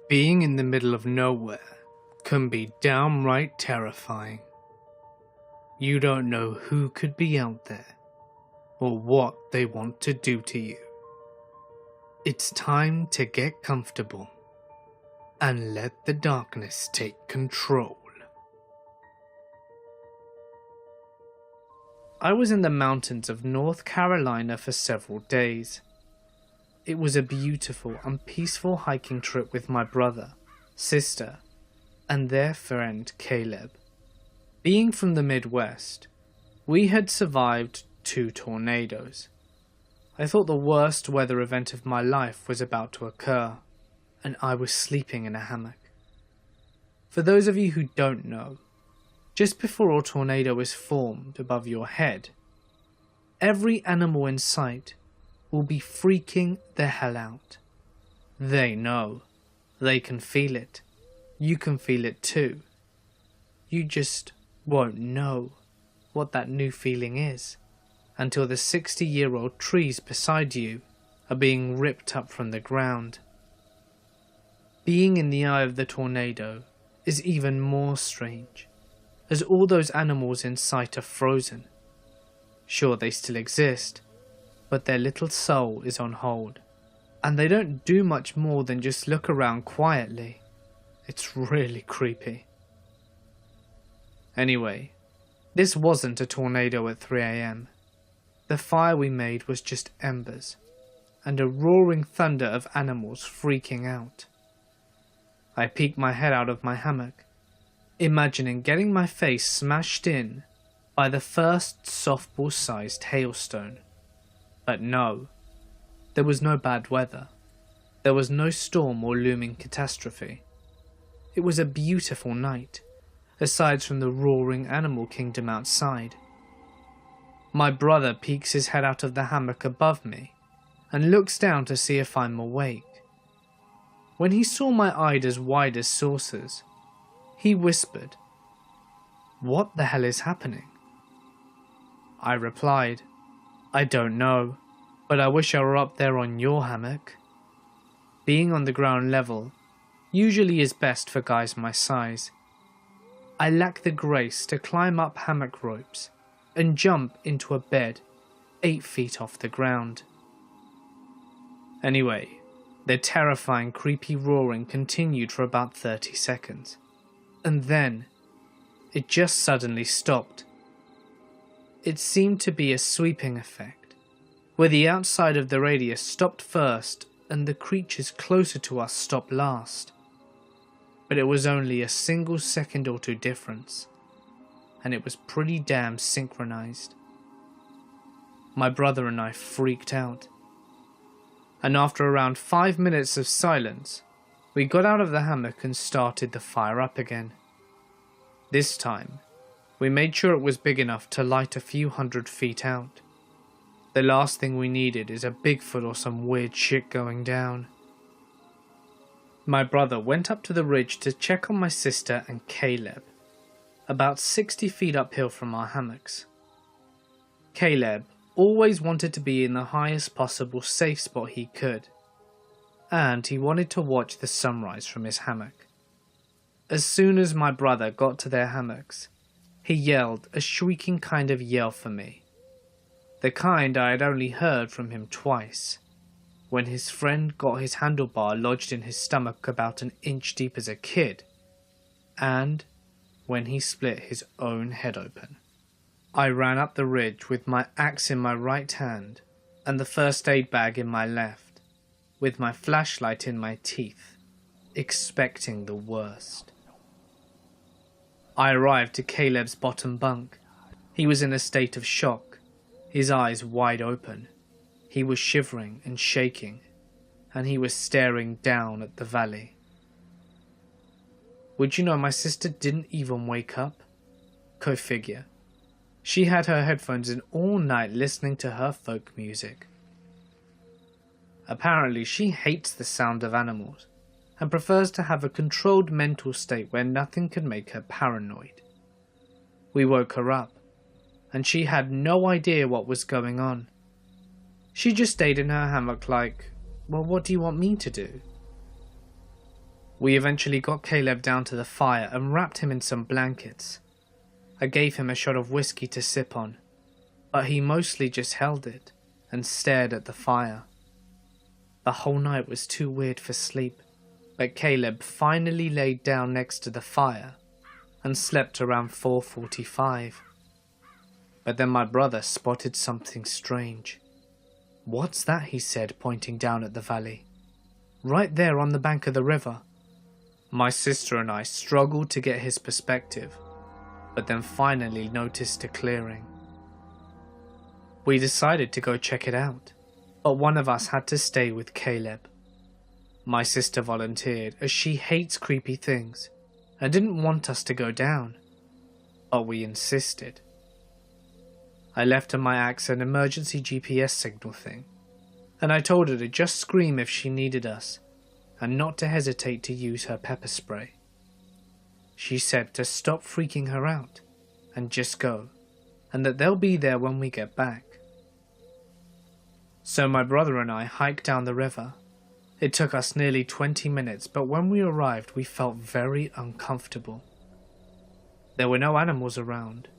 Being in the middle of nowhere can be downright terrifying. You don't know who could be out there or what they want to do to you. It's time to get comfortable and let the darkness take control. I was in the mountains of North Carolina for several days. It was a beautiful and peaceful hiking trip with my brother, sister, and their friend Caleb. Being from the Midwest, we had survived 2 tornadoes. I thought the worst weather event of my life was about to occur, and I was sleeping in a hammock. For those of you who don't know, just before a tornado is formed above your head, every animal in sight will be freaking the hell out. They know. They can feel it. You can feel it too. You just won't know what that new feeling is until the 60-year-old trees beside you are being ripped up from the ground. Being in the eye of the tornado is even more strange, as all those animals in sight are frozen. Sure, they still exist, but their little soul is on hold, and they don't do much more than just look around quietly. It's really creepy. Anyway, this wasn't a tornado at 3 AM. The fire we made was just embers, and a roaring thunder of animals freaking out. I peeked my head out of my hammock, imagining getting my face smashed in by the first softball-sized hailstone. But no, there was no bad weather. There was no storm or looming catastrophe. It was a beautiful night, aside from the roaring animal kingdom outside. My brother peeks his head out of the hammock above me and looks down to see if I'm awake. When he saw my eyes as wide as saucers, he whispered, "What the hell is happening?" I replied, "I don't know, but I wish I were up there on your hammock." Being on the ground level usually is best for guys my size. I lack the grace to climb up hammock ropes and jump into a bed 8 feet off the ground. Anyway, the terrifying, creepy roaring continued for about 30 seconds, and then it just suddenly stopped. It seemed to be a sweeping effect, where the outside of the radius stopped first and the creatures closer to us stopped last. But it was only a single second or two difference, and it was pretty damn synchronized. My brother and I freaked out, and after around 5 minutes of silence, we got out of the hammock and started the fire up again. This time, we made sure it was big enough to light a few 100 feet out. The last thing we needed is a Bigfoot or some weird shit going down. My brother went up to the ridge to check on my sister and Caleb, about 60 feet uphill from our hammocks. Caleb always wanted to be in the highest possible safe spot he could, and he wanted to watch the sunrise from his hammock. As soon as my brother got to their hammocks, he yelled a shrieking kind of yell for me, the kind I had only heard from him twice, when his friend got his handlebar lodged in his stomach about an inch deep as a kid, and when he split his own head open. I ran up the ridge with my axe in my right hand and the first aid bag in my left, with my flashlight in my teeth, expecting the worst. I arrived to Caleb's bottom bunk. He was in a state of shock, his eyes wide open. He was shivering and shaking, and he was staring down at the valley. Would you know my sister didn't even wake up? Go figure. She had her headphones in all night listening to her folk music. Apparently she hates the sound of animals, and prefers to have a controlled mental state where nothing can make her paranoid. We woke her up, and she had no idea what was going on. She just stayed in her hammock like, well, what do you want me to do? We eventually got Caleb down to the fire and wrapped him in some blankets. I gave him a shot of whiskey to sip on, but he mostly just held it and stared at the fire. The whole night was too weird for sleep, but Caleb finally laid down next to the fire and slept around 4:45. But then my brother spotted something strange. "What's that?" he said, pointing down at the valley. "Right there on the bank of the river." My sister and I struggled to get his perspective, but then finally noticed a clearing. We decided to go check it out, but one of us had to stay with Caleb. My sister volunteered as she hates creepy things and didn't want us to go down, but we insisted. I left her my axe and emergency GPS signal thing, and I told her to just scream if she needed us and not to hesitate to use her pepper spray. She said to stop freaking her out and just go, and that they'll be there when we get back. So my brother and I hiked down the river. It took us nearly 20 minutes, but when we arrived we felt very uncomfortable. There were no animals around.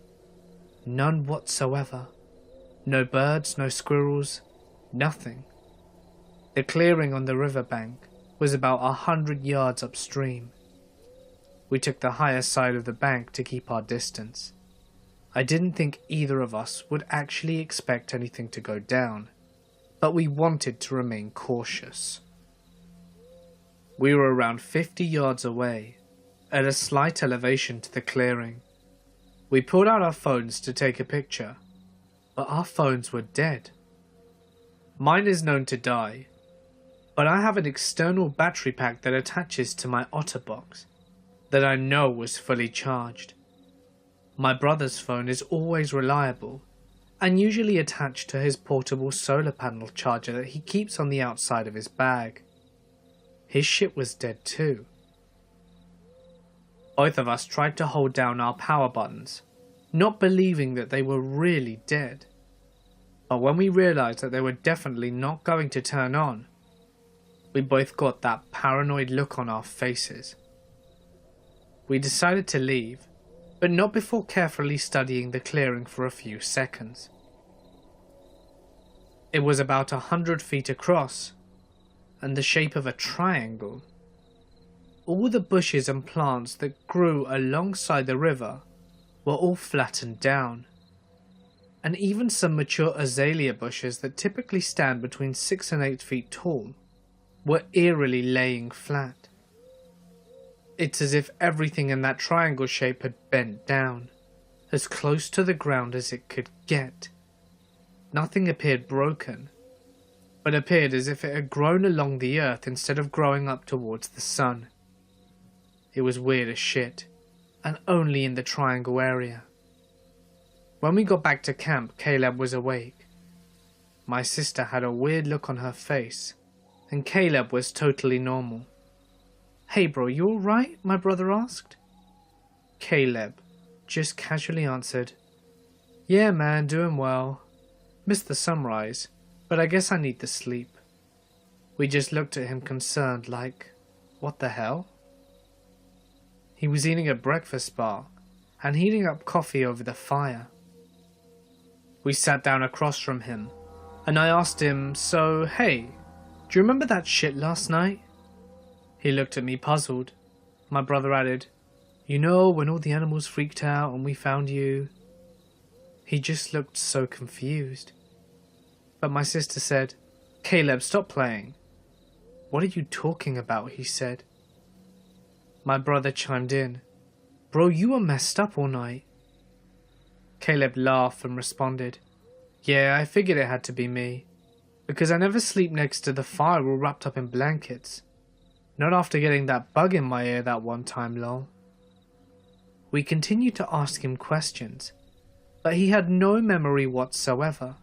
None whatsoever. No birds, no squirrels, nothing. The clearing on the riverbank was about 100 yards upstream. We took the higher side of the bank to keep our distance. I didn't think either of us would actually expect anything to go down, but we wanted to remain cautious. We were around 50 yards away, at a slight elevation to the clearing. We pulled out our phones to take a picture, but our phones were dead. Mine is known to die, but I have an external battery pack that attaches to my OtterBox that I know was fully charged. My brother's phone is always reliable and usually attached to his portable solar panel charger that he keeps on the outside of his bag. His shit was dead too. Both of us tried to hold down our power buttons, not believing that they were really dead. But when we realized that they were definitely not going to turn on, we both got that paranoid look on our faces. We decided to leave, but not before carefully studying the clearing for a few seconds. It was about 100 feet across, and the shape of a triangle. All the bushes and plants that grew alongside the river were all flattened down, and even some mature azalea bushes that typically stand between 6 and 8 feet tall were eerily laying flat. It's as if everything in that triangle shape had bent down, as close to the ground as it could get. Nothing appeared broken, but appeared as if it had grown along the earth instead of growing up towards the sun. It was weird as shit, and only in the triangle area. When we got back to camp, Caleb was awake. My sister had a weird look on her face, and Caleb was totally normal. "Hey bro, you alright?" my brother asked. Caleb just casually answered, "Yeah man, doing well. Missed the sunrise, but I guess I need the sleep." We just looked at him concerned like, what the hell? He was eating a breakfast bar and heating up coffee over the fire. We sat down across from him, and I asked him, "So, hey, do you remember that shit last night?" He looked at me puzzled. My brother added, "You know, when all the animals freaked out and we found you." He just looked so confused. But my sister said, "Caleb, stop playing." "What are you talking about?" he said. My brother chimed in, "Bro, you were messed up all night." Caleb laughed and responded, "Yeah, I figured it had to be me, because I never sleep next to the fire all wrapped up in blankets. Not after getting that bug in my ear that one time, lol." We continued to ask him questions, but he had no memory whatsoever.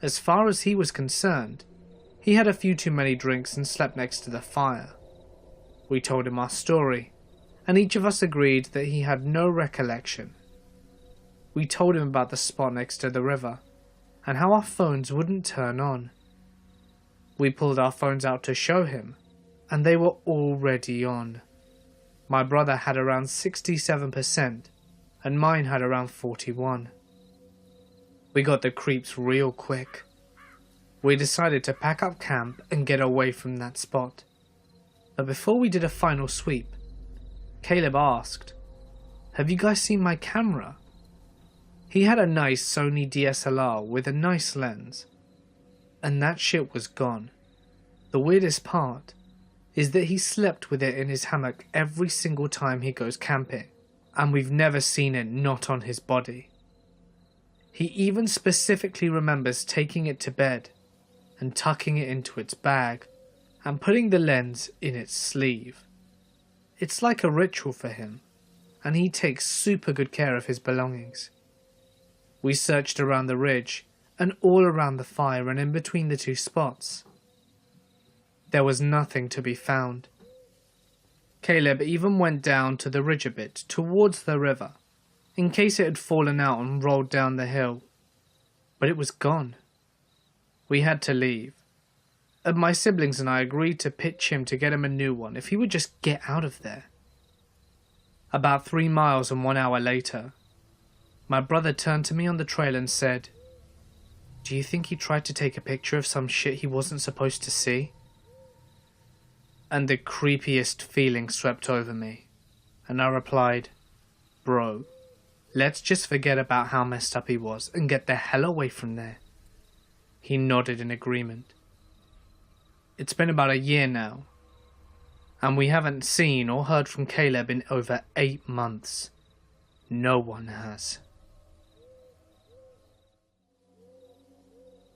As far as he was concerned, he had a few too many drinks and slept next to the fire. We told him our story, and each of us agreed that he had no recollection. We told him about the spot next to the river, and how our phones wouldn't turn on. We pulled our phones out to show him, and they were already on. My brother had around 67% and mine had around 41%. We got the creeps real quick. We decided to pack up camp and get away from that spot. But before we did a final sweep, Caleb asked, "Have you guys seen my camera?" He had a nice Sony DSLR with a nice lens, and that shit was gone. The weirdest part is that he slept with it in his hammock every single time he goes camping, and we've never seen it not on his body. He even specifically remembers taking it to bed and tucking it into its bag and putting the lens in its sleeve. It's like a ritual for him, and he takes super good care of his belongings. We searched around the ridge and all around the fire and in between the two spots. There was nothing to be found. Caleb even went down to the ridge a bit towards the river, in case it had fallen out and rolled down the hill, but it was gone. We had to leave, and my siblings and I agreed to pitch him to get him a new one if he would just get out of there. About 3 miles and 1 hour later, my brother turned to me on the trail and said, "Do you think he tried to take a picture of some shit he wasn't supposed to see?" And the creepiest feeling swept over me, and I replied, "Bro, let's just forget about how messed up he was and get the hell away from there." He nodded in agreement. It's been about a year now, and we haven't seen or heard from Caleb in over 8 months. No one has.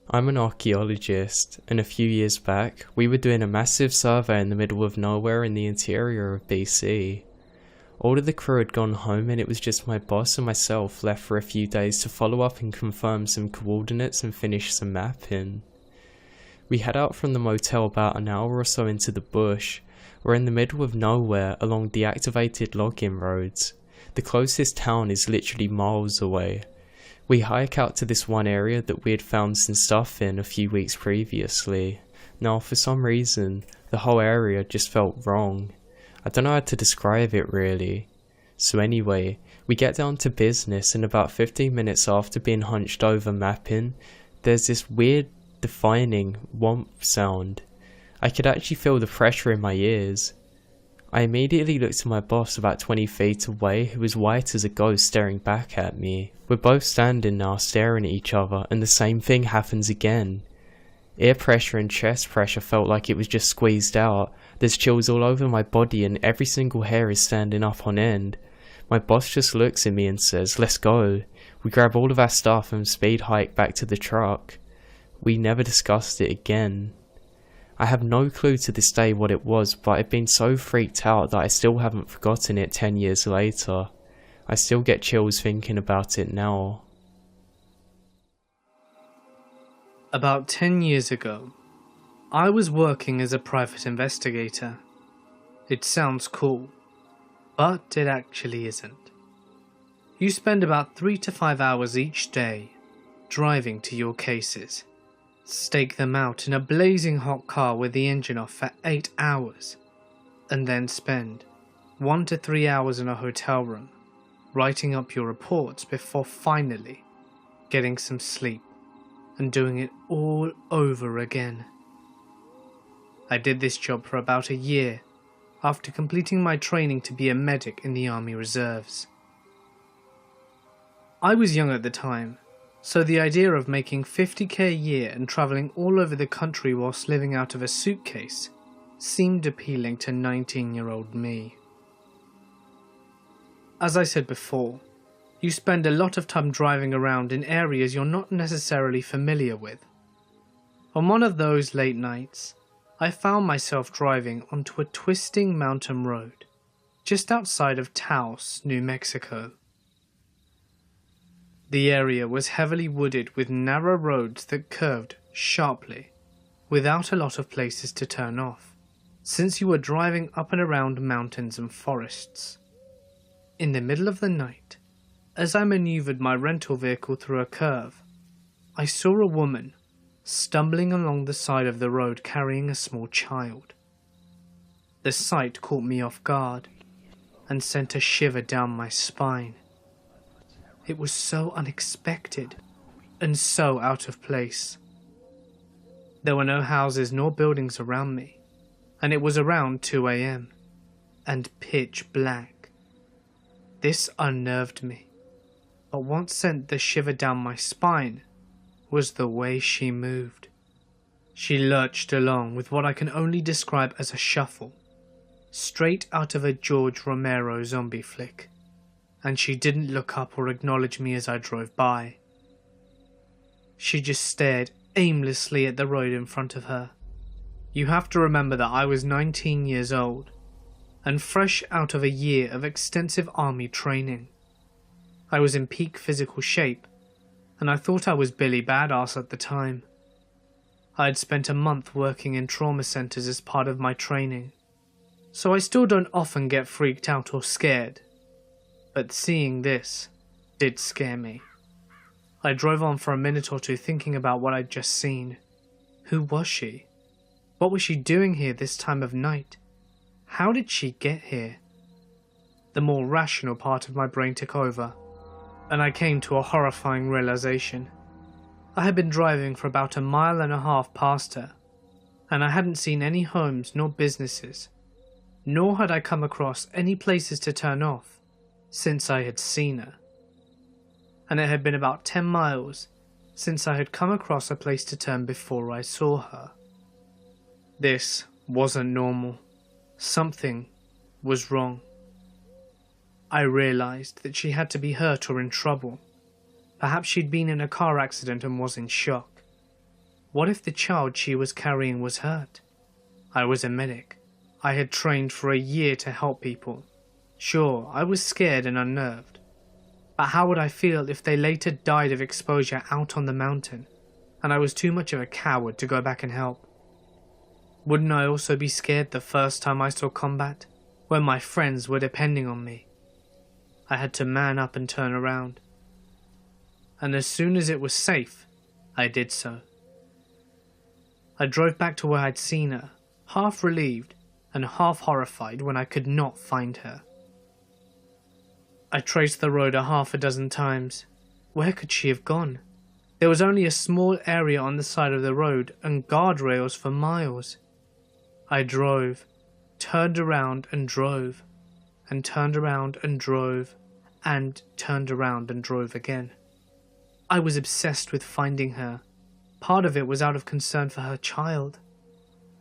I'm an archaeologist, and a few years back, we were doing a massive survey in the middle of nowhere in the interior of BC. All of the crew had gone home and it was just my boss and myself left for a few days to follow up and confirm some coordinates and finish some mapping. We head out from the motel about an hour or so into the bush. We're in the middle of nowhere along deactivated logging roads. The closest town is literally miles away. We hike out to this one area that we had found some stuff in a few weeks previously. Now, for some reason, the whole area just felt wrong. I don't know how to describe it really. So anyway, we get down to business, and about 15 minutes after being hunched over mapping, there's this weird defining whomp sound. I could actually feel the pressure in my ears. I immediately looked to my boss about 20 feet away, who was white as a ghost staring back at me. We're both standing now staring at each other, and the same thing happens again. Ear pressure and chest pressure felt like it was just squeezed out. There's chills all over my body and every single hair is standing up on end. My boss just looks at me and says, "Let's go." We grab all of our stuff and speed hike back to the truck. We never discussed it again. I have no clue to this day what it was, but I've been so freaked out that I still haven't forgotten it 10 years later. I still get chills thinking about it now. About 10 years ago, I was working as a private investigator. It sounds cool, but it actually isn't. You spend about 3 to 5 hours each day driving to your cases. Stake them out in a blazing hot car with the engine off for 8 hours, and then spend 1 to 3 hours in a hotel room writing up your reports before finally getting some sleep and doing it all over again. I did this job for about a year after completing my training to be a medic in the Army Reserves. I was young at the time, so the idea of making 50k a year and travelling all over the country whilst living out of a suitcase seemed appealing to 19-year-old me. As I said before, you spend a lot of time driving around in areas you're not necessarily familiar with. On one of those late nights, I found myself driving onto a twisting mountain road just outside of Taos, New Mexico. The area was heavily wooded with narrow roads that curved sharply, without a lot of places to turn off, since you were driving up and around mountains and forests. In the middle of the night, as I maneuvered my rental vehicle through a curve, I saw a woman stumbling along the side of the road carrying a small child. The sight caught me off guard and sent a shiver down my spine. It was so unexpected and so out of place. There were no houses nor buildings around me, and it was around 2 a.m. and pitch black. This unnerved me, but what sent the shiver down my spine was the way she moved. She lurched along with what I can only describe as a shuffle, straight out of a George Romero zombie flick, and she didn't look up or acknowledge me as I drove by. She just stared aimlessly at the road in front of her. You have to remember that I was 19 years old, and fresh out of a year of extensive army training. I was in peak physical shape, and I thought I was Billy Badass at the time. I had spent a month working in trauma centers as part of my training, so I still don't often get freaked out or scared, but seeing this did scare me. I drove on for a minute or two thinking about what I'd just seen. Who was she? What was she doing here this time of night? How did she get here? The more rational part of my brain took over, and I came to a horrifying realization. I had been driving for about 1.5 miles past her, and I hadn't seen any homes nor businesses, nor had I come across any places to turn off since I had seen her. And it had been about 10 miles since I had come across a place to turn before I saw her. This wasn't normal. Something was wrong. I realized that she had to be hurt or in trouble. Perhaps she'd been in a car accident and was in shock. What if the child she was carrying was hurt? I was a medic. I had trained for a year to help people. Sure, I was scared and unnerved. But how would I feel if they later died of exposure out on the mountain, and I was too much of a coward to go back and help? Wouldn't I also be scared the first time I saw combat, when my friends were depending on me? I had to man up and turn around. And as soon as it was safe, I did so. I drove back to where I'd seen her, half relieved and half horrified when I could not find her. I traced the road 6 times. Where could she have gone? There was only a small area on the side of the road and guardrails for miles. I drove, turned around and drove, and turned around and drove, and turned around and drove again. I was obsessed with finding her. Part of it was out of concern for her child.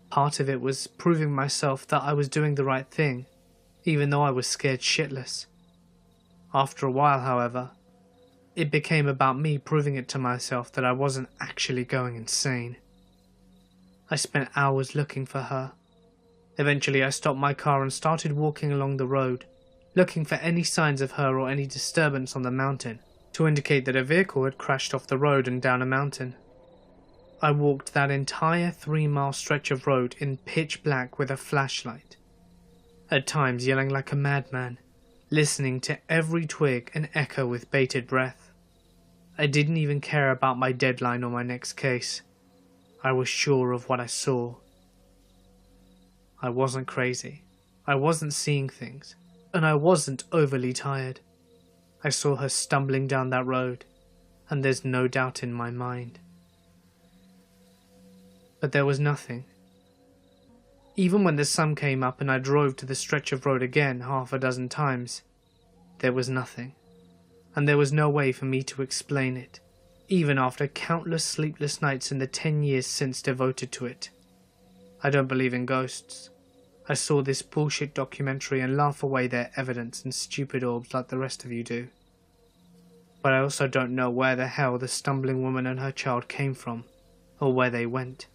Part of it was proving myself that I was doing the right thing, even though I was scared shitless. After a while, however, it became about me proving it to myself that I wasn't actually going insane. I spent hours looking for her. Eventually I stopped my car and started walking along the road, looking for any signs of her or any disturbance on the mountain to indicate that a vehicle had crashed off the road and down a mountain. I walked that entire 3-mile stretch of road in pitch black with a flashlight, at times yelling like a madman, listening to every twig and echo with bated breath. I didn't even care about my deadline or my next case. I was sure of what I saw. I wasn't crazy. I wasn't seeing things, and I wasn't overly tired. I saw her stumbling down that road, and there's no doubt in my mind. But there was nothing. Even when the sun came up and I drove to the stretch of road again 6 times, there was nothing, and there was no way for me to explain it, even after countless sleepless nights in the 10 years since devoted to it. I don't believe in ghosts. I saw this bullshit documentary and laugh away their evidence in stupid orbs like the rest of you do. But I also don't know where the hell the stumbling woman and her child came from, or where they went.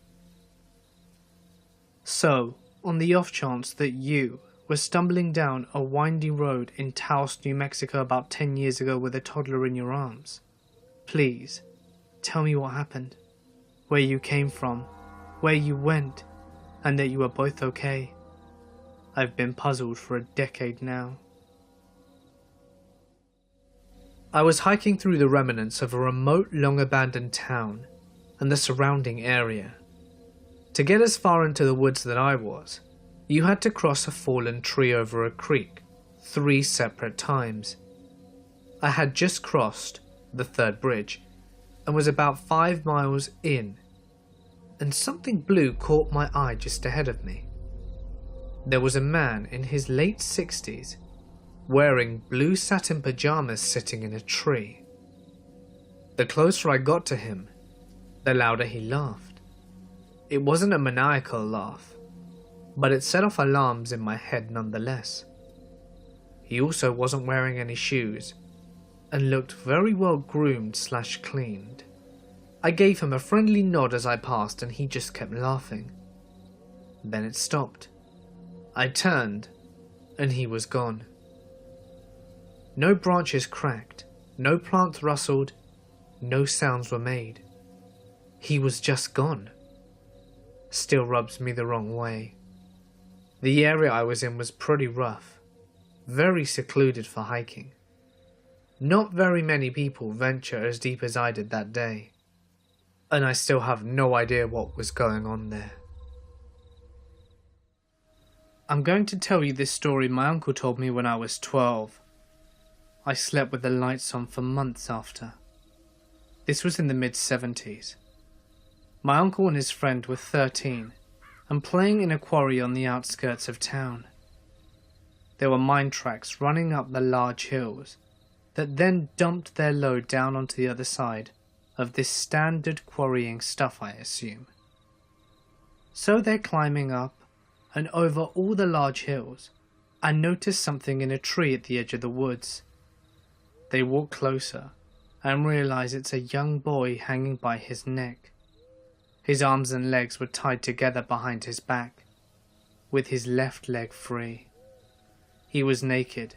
So, on the off chance that you were stumbling down a windy road in Taos, New Mexico about 10 years ago with a toddler in your arms, please, tell me what happened, where you came from, where you went, and that you were both okay. I've been puzzled for a decade now. I was hiking through the remnants of a remote, long-abandoned town and the surrounding area. To get as far into the woods that I was, You had to cross a fallen tree over a creek 3 separate times. I had just crossed the 3rd bridge and was about 5 miles in, and something blue caught my eye just ahead of me. There was a man in his late 60s wearing blue satin pajamas sitting in a tree. The closer I got to him, the louder he laughed. It wasn't a maniacal laugh, but it set off alarms in my head nonetheless. He also wasn't wearing any shoes and looked very well groomed/cleaned. I gave him a friendly nod as I passed and he just kept laughing. Then it stopped. I turned and he was gone. No branches cracked, no plants rustled, no sounds were made. He was just gone. Still rubs me the wrong way. The area I was in was pretty rough, very secluded for hiking. Not very many people venture as deep as I did that day, and I still have no idea what was going on there. I'm going to tell you this story my uncle told me when I was 12. I slept with the lights on for months after. This was in the mid-70s. My uncle and his friend were 13 and playing in a quarry on the outskirts of town. There were mine tracks running up the large hills that then dumped their load down onto the other side of this standard quarrying stuff, I assume. So they're climbing up and over all the large hills and notice something in a tree at the edge of the woods. They walk closer and realize it's a young boy hanging by his neck. His arms and legs were tied together behind his back, with his left leg free. He was naked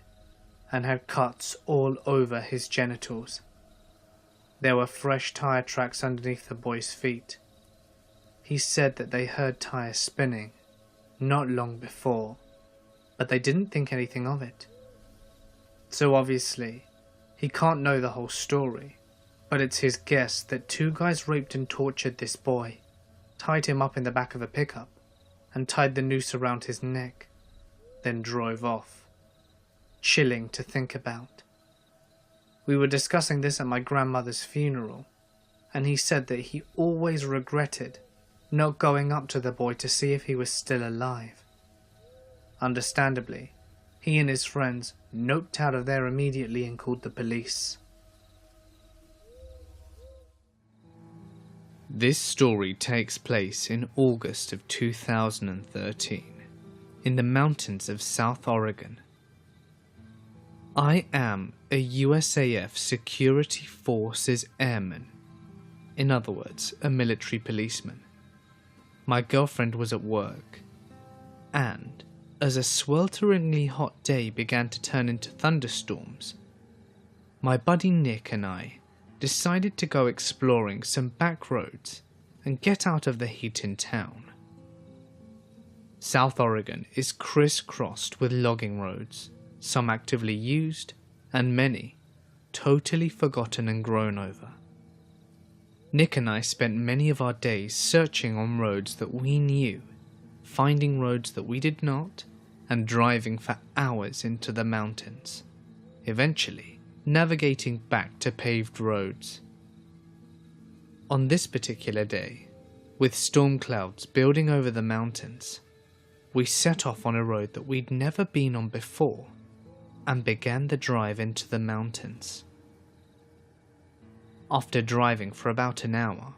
and had cuts all over his genitals. There were fresh tire tracks underneath the boy's feet. He said that they heard tires spinning not long before, but they didn't think anything of it. So obviously, he can't know the whole story, but it's his guess that 2 guys raped and tortured this boy, tied him up in the back of a pickup, and tied the noose around his neck, then drove off. Chilling to think about. We were discussing this at my grandmother's funeral, and he said that he always regretted not going up to the boy to see if he was still alive. Understandably, he and his friends noped out of there immediately and called the police. This story takes place in August of 2013, in the mountains of South Oregon. I am a USAF Security Forces airman, in other words, a military policeman. My girlfriend was at work, and as a swelteringly hot day began to turn into thunderstorms, my buddy Nick and I decided to go exploring some back roads and get out of the heat in town. South Oregon is crisscrossed with logging roads, some actively used and many totally forgotten and grown over. Nick and I spent many of our days searching on roads that we knew, finding roads that we did not, and driving for hours into the mountains, eventually navigating back to paved roads. On this particular day, with storm clouds building over the mountains, we set off on a road that we'd never been on before and began the drive into the mountains. After driving for about an hour,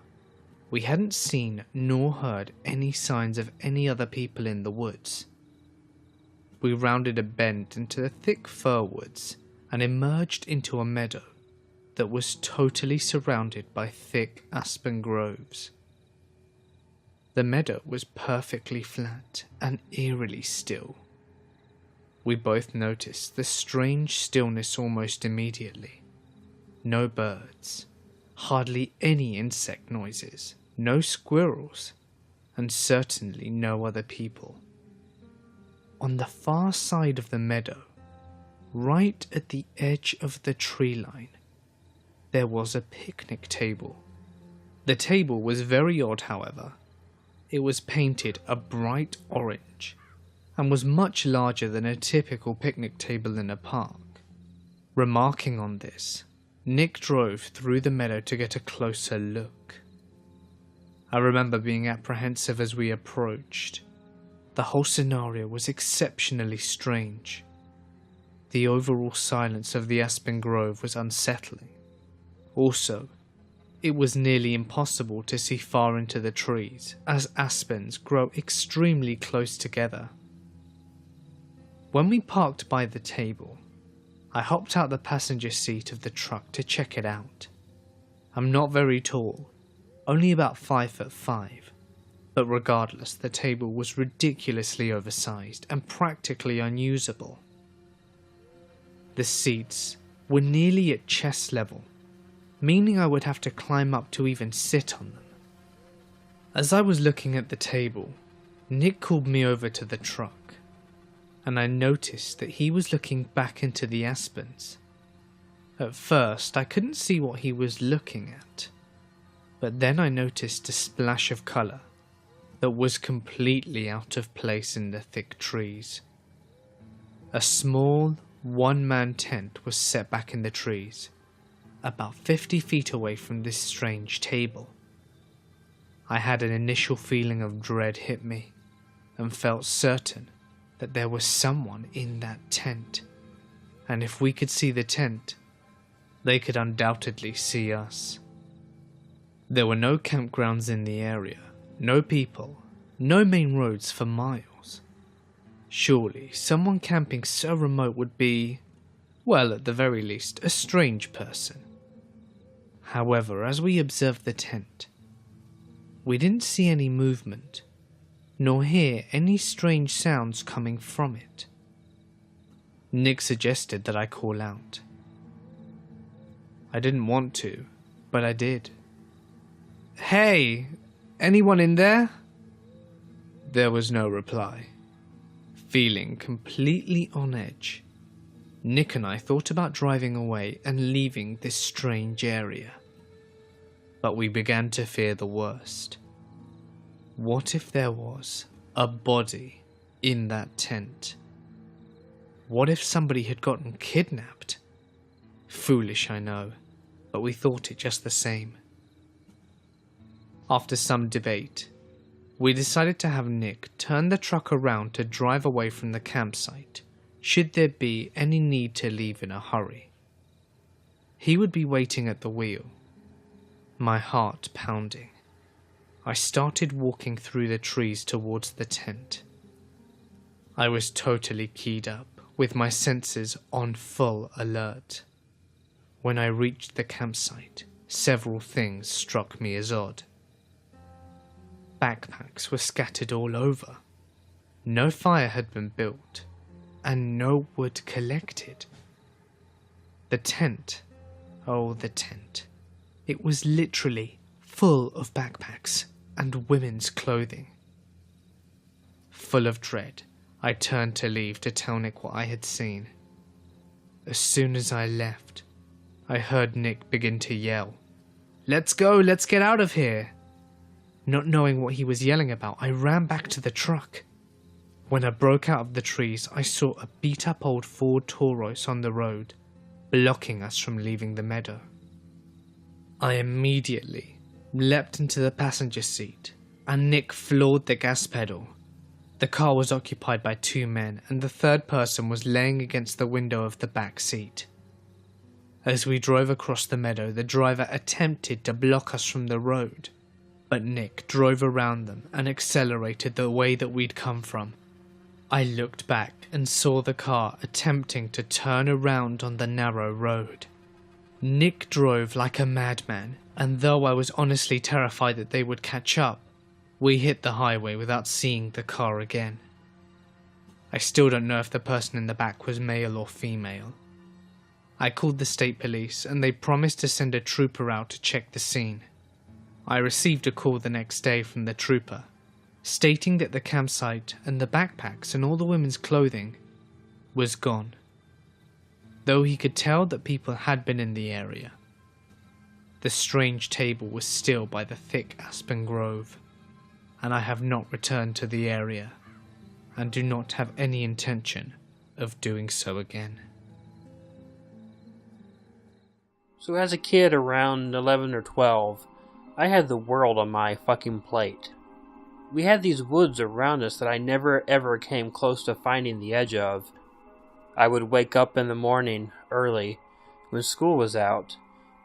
we hadn't seen nor heard any signs of any other people in the woods. We rounded a bend into the thick fir woods and emerged into a meadow that was totally surrounded by thick aspen groves. The meadow was perfectly flat and eerily still. We both noticed the strange stillness almost immediately. No birds, hardly any insect noises, no squirrels, and certainly no other people. On the far side of the meadow, right at the edge of the tree line, there was a picnic table. The table was very odd, however. It was painted a bright orange, and was much larger than a typical picnic table in a park. Remarking on this, Nick drove through the meadow to get a closer look. I remember being apprehensive as we approached. The whole scenario was exceptionally strange. The overall silence of the aspen grove was unsettling. Also, it was nearly impossible to see far into the trees, as aspens grow extremely close together. When we parked by the table, I hopped out the passenger seat of the truck to check it out. I'm not very tall, only about 5'5", but regardless, the table was ridiculously oversized and practically unusable. The seats were nearly at chest level, meaning I would have to climb up to even sit on them. As I was looking at the table, Nick called me over to the truck, and I noticed that he was looking back into the aspens. At first, I couldn't see what he was looking at, but then I noticed a splash of colour that was completely out of place in the thick trees. A small, one-man tent was set back in the trees, about 50 feet away from this strange table. I had an initial feeling of dread hit me, and felt certain that there was someone in that tent, and if we could see the tent, they could undoubtedly see us. There were no campgrounds in the area, no people, no main roads for miles. Surely someone camping so remote would be, well, at the very least, a strange person. However, as we observed the tent, we didn't see any movement, nor hear any strange sounds coming from it. Nick suggested that I call out. I didn't want to, but I did. "Hey, anyone in there?" There was no reply. Feeling completely on edge, Nick and I thought about driving away and leaving this strange area. But we began to fear the worst. What if there was a body in that tent? What if somebody had gotten kidnapped? Foolish, I know, but we thought it just the same. After some debate, we decided to have Nick turn the truck around to drive away from the campsite, should there be any need to leave in a hurry. He would be waiting at the wheel, my heart pounding. I started walking through the trees towards the tent. I was totally keyed up, with my senses on full alert. When I reached the campsite, several things struck me as odd. Backpacks were scattered all over. No fire had been built, and no wood collected. The tent, oh the tent, it was literally full of backpacks and women's clothing. Full of dread, I turned to leave to tell Nick what I had seen. As soon as I left, I heard Nick begin to yell, "Let's go, let's get out of here!" Not knowing what he was yelling about, I ran back to the truck. When I broke out of the trees, I saw a beat-up old Ford Taurus on the road, blocking us from leaving the meadow. I immediately leapt into the passenger seat, and Nick floored the gas pedal. The car was occupied by 2 men, and the third person was laying against the window of the back seat. As we drove across the meadow, the driver attempted to block us from the road, but Nick drove around them and accelerated the way that we'd come from. I looked back and saw the car attempting to turn around on the narrow road. Nick drove like a madman, and though I was honestly terrified that they would catch up, we hit the highway without seeing the car again. I still don't know if the person in the back was male or female. I called the state police and they promised to send a trooper out to check the scene. I received a call the next day from the trooper, stating that the campsite and the backpacks and all the women's clothing was gone, though he could tell that people had been in the area. The strange table was still by the thick aspen grove, and I have not returned to the area and do not have any intention of doing so again. So as a kid around 11 or 12, I had the world on my fucking plate. We had these woods around us that I never ever came close to finding the edge of. I would wake up in the morning, early, when school was out,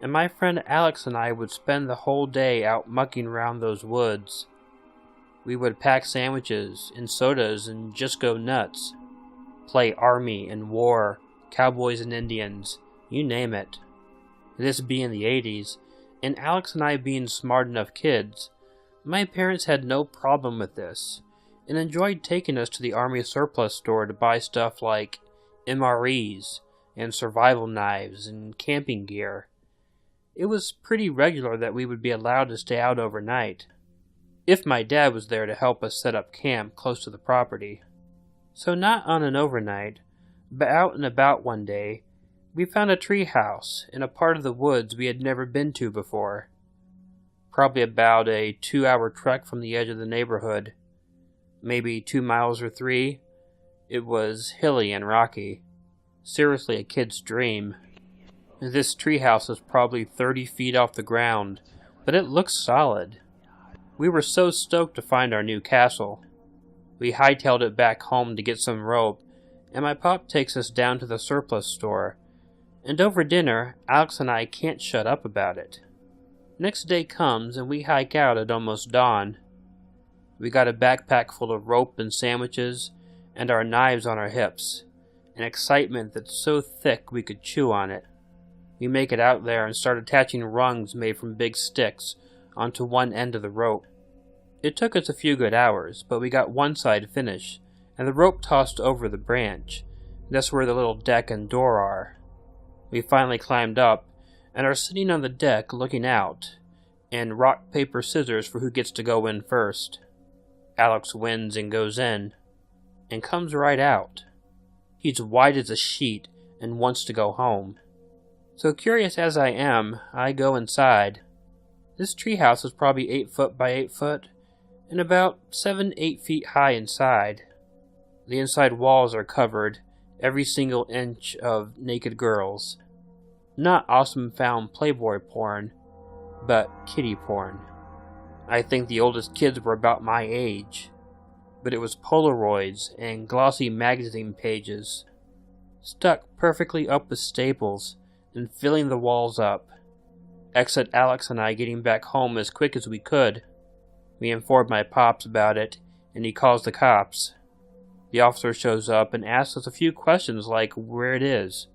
and my friend Alex and I would spend the whole day out mucking around those woods. We would pack sandwiches and sodas and just go nuts. Play army and war, cowboys and Indians, you name it. This being the 80s, and Alex and I being smart enough kids, my parents had no problem with this, and enjoyed taking us to the army surplus store to buy stuff like MREs and survival knives and camping gear. It was pretty regular that we would be allowed to stay out overnight, if my dad was there to help us set up camp close to the property. So not on an overnight, but out and about one day, we found a tree house in a part of the woods we had never been to before. Probably about a 2-hour trek from the edge of the neighborhood. Maybe 2 miles or 3. It was hilly and rocky. Seriously a kid's dream. This treehouse was probably 30 feet off the ground, but it looked solid. We were so stoked to find our new castle. We hightailed it back home to get some rope, and my pop takes us down to the surplus store. And over dinner, Alex and I can't shut up about it. Next day comes and we hike out at almost dawn. We got a backpack full of rope and sandwiches, and our knives on our hips, an excitement that's so thick we could chew on it. We make it out there and start attaching rungs made from big sticks onto one end of the rope. It took us a few good hours, but we got one side finished, and the rope tossed over the branch. That's where the little deck and door are. We finally climbed up, and are sitting on the deck looking out, and rock, paper, scissors for who gets to go in first. Alex wins and goes in, and comes right out. He's white as a sheet, and wants to go home. So curious as I am, I go inside. This treehouse is probably 8 foot by 8 foot, and about 7-8 feet high inside. The inside walls are covered, every single inch, of naked girls. Not awesome found Playboy porn, but kiddie porn. I think the oldest kids were about my age, but it was Polaroids and glossy magazine pages, stuck perfectly up with staples and filling the walls up. Exit Alex and I getting back home as quick as we could. We informed my pops about it, and he calls the cops. The officer shows up and asks us a few questions like where it is,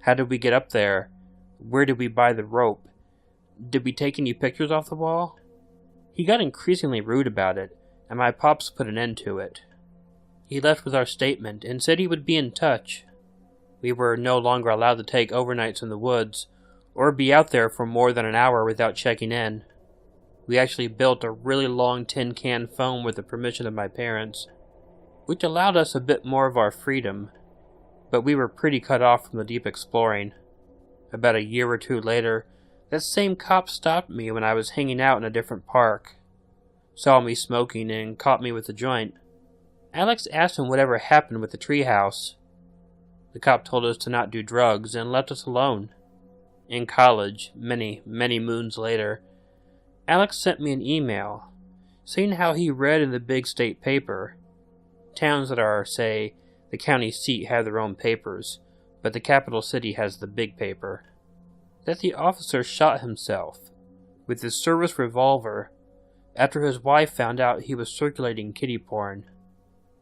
how did we get up there, where did we buy the rope, did we take any pictures off the wall? He got increasingly rude about it, and my pops put an end to it. He left with our statement and said he would be in touch. We were no longer allowed to take overnights in the woods, or be out there for more than an hour without checking in. We actually built a really long tin can phone with the permission of my parents, which allowed us a bit more of our freedom, but we were pretty cut off from the deep exploring. About a year or two later, that same cop stopped me when I was hanging out in a different park, saw me smoking, and caught me with a joint. Alex asked him whatever happened with the treehouse. The cop told us to not do drugs and left us alone. In college, many moons later, Alex sent me an email saying how he read in the big state paper. Towns that are, say, the county seat have their own papers, but the capital city has the big paper. That the officer shot himself with his service revolver after his wife found out he was circulating kiddie porn.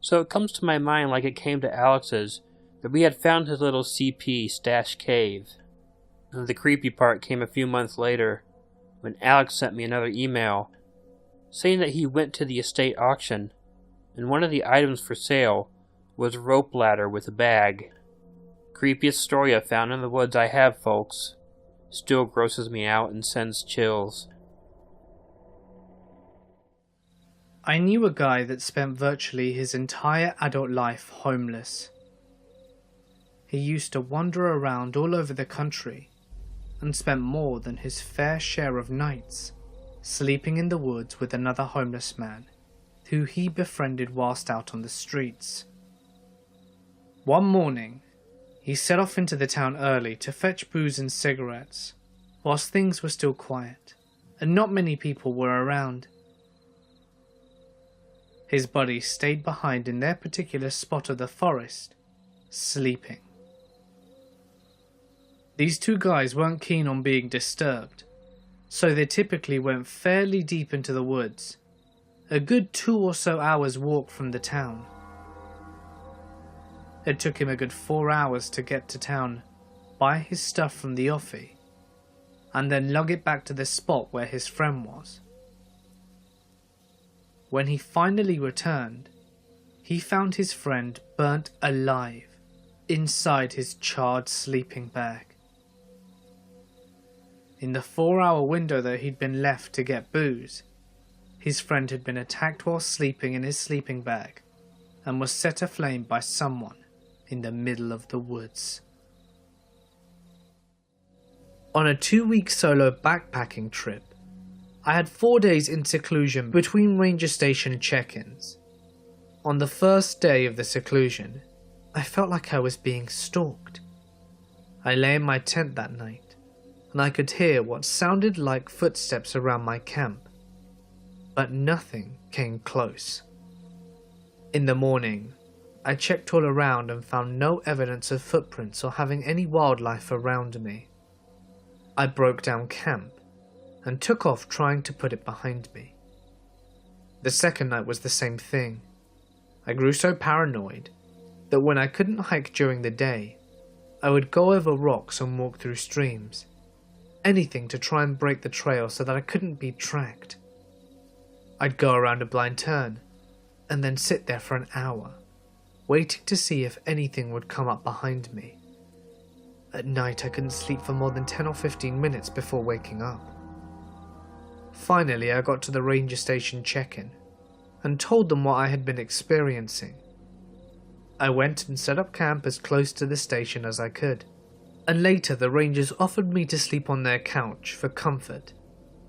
So it comes to my mind like it came to Alex's that we had found his little CP stash cave. And the creepy part came a few months later when Alex sent me another email saying that he went to the estate auction and one of the items for sale was a rope ladder with a bag. Creepiest story I found in the woods I have, folks. Still grosses me out and sends chills. I knew a guy that spent virtually his entire adult life homeless. He used to wander around all over the country and spent more than his fair share of nights sleeping in the woods with another homeless man who he befriended whilst out on the streets. One morning, he set off into the town early to fetch booze and cigarettes, whilst things were still quiet, and not many people were around. His buddies stayed behind in their particular spot of the forest, sleeping. These two guys weren't keen on being disturbed, so they typically went fairly deep into the woods, a good 2 or so hours walk from the town. It took him a good 4 hours to get to town, buy his stuff from the offie, and then lug it back to the spot where his friend was. When he finally returned, he found his friend burnt alive inside his charred sleeping bag. In the 4-hour window that he'd been left to get booze, his friend had been attacked while sleeping in his sleeping bag and was set aflame by someone in the middle of the woods. On a 2-week solo backpacking trip, I had 4 days in seclusion between ranger station check-ins. On the first day of the seclusion, I felt like I was being stalked. I lay in my tent that night, and I could hear what sounded like footsteps around my camp, but nothing came close. In the morning, I checked all around and found no evidence of footprints or having any wildlife around me. I broke down camp and took off trying to put it behind me. The second night was the same thing. I grew so paranoid that when I couldn't hike during the day, I would go over rocks and walk through streams. Anything to try and break the trail so that I couldn't be tracked. I'd go around a blind turn and then sit there for an hour, waiting to see if anything would come up behind me. At night I couldn't sleep for more than 10 or 15 minutes before waking up. Finally I got to the ranger station check-in and told them what I had been experiencing. I went and set up camp as close to the station as I could, and later the rangers offered me to sleep on their couch for comfort,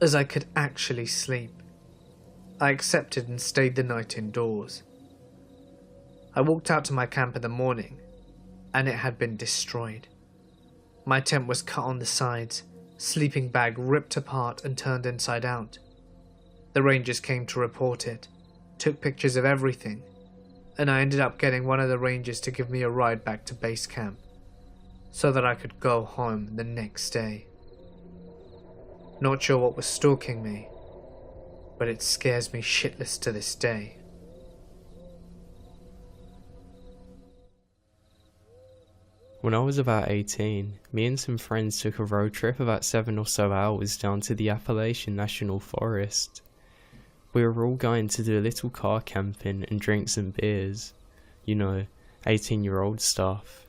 as I could actually sleep. I accepted and stayed the night indoors. I walked out to my camp in the morning, and it had been destroyed. My tent was cut on the sides, sleeping bag ripped apart and turned inside out. The rangers came to report it, took pictures of everything, and I ended up getting one of the rangers to give me a ride back to base camp, so that I could go home the next day. Not sure what was stalking me, but it scares me shitless to this day. When I was about 18, me and some friends took a road trip about 7 or so hours down to the Appalachian National Forest. We were all going to do a little car camping and drink some beers. 18-year-old stuff.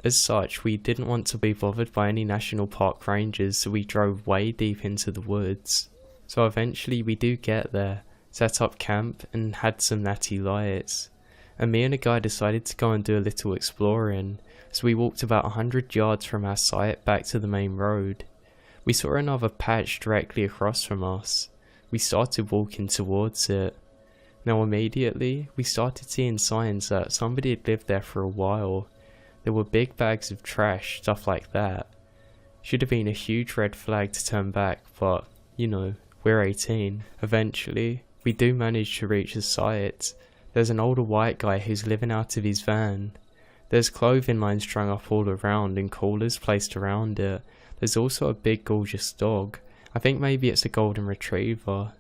As such, we didn't want to be bothered by any national park rangers, so we drove way deep into the woods. So eventually we do get there, set up camp and had some natty lights. And me and a guy decided to go and do a little exploring, so we walked about 100 yards from our site back to the main road. We saw another patch directly across from us. We started walking towards it. Now immediately, we started seeing signs that somebody had lived there for a while. There were big bags of trash, stuff like that. Should have been a huge red flag to turn back, but, we're 18. Eventually, we do manage to reach the site. There's an older white guy who's living out of his van. There's clothing lines strung up all around and coolers placed around it. There's also a big gorgeous dog. I think maybe it's a golden retriever.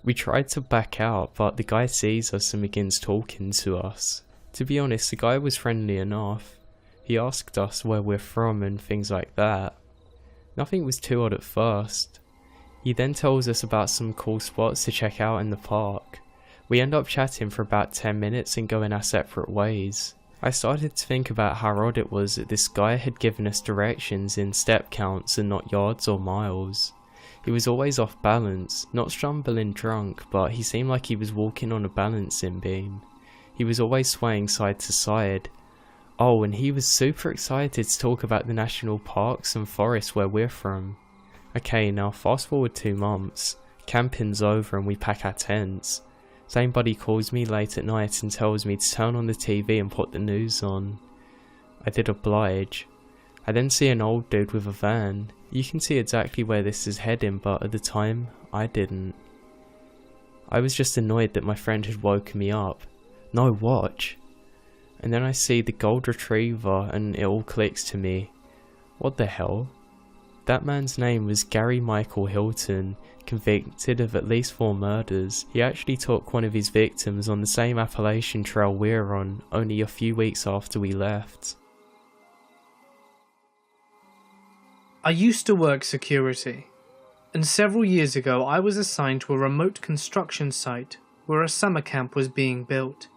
We tried to back out, but the guy sees us and begins talking to us. To be honest, the guy was friendly enough. He asked us where we're from and things like that. Nothing was too odd at first. He then tells us about some cool spots to check out in the park. We end up chatting for about 10 minutes and going our separate ways. I started to think about how odd it was that this guy had given us directions in step counts and not yards or miles. He was always off balance, not stumbling drunk, but he seemed like he was walking on a balancing beam. He was always swaying side to side. Oh, and he was super excited to talk about the national parks and forests where we're from. Okay, now fast forward 2 months. Camping's over and we pack our tents. Same buddy calls me late at night and tells me to turn on the TV and put the news on. I did oblige. I then see an old dude with a van. You can see exactly where this is heading, but at the time, I didn't. I was just annoyed that my friend had woken me up. No watch. And then I see the gold retriever and it all clicks to me. What the hell? That man's name was Gary Michael Hilton, convicted of at least 4 murders. He actually took one of his victims on the same Appalachian trail we're on, only a few weeks after we left. I used to work security, and several years ago I was assigned to a remote construction site where a summer camp was being built.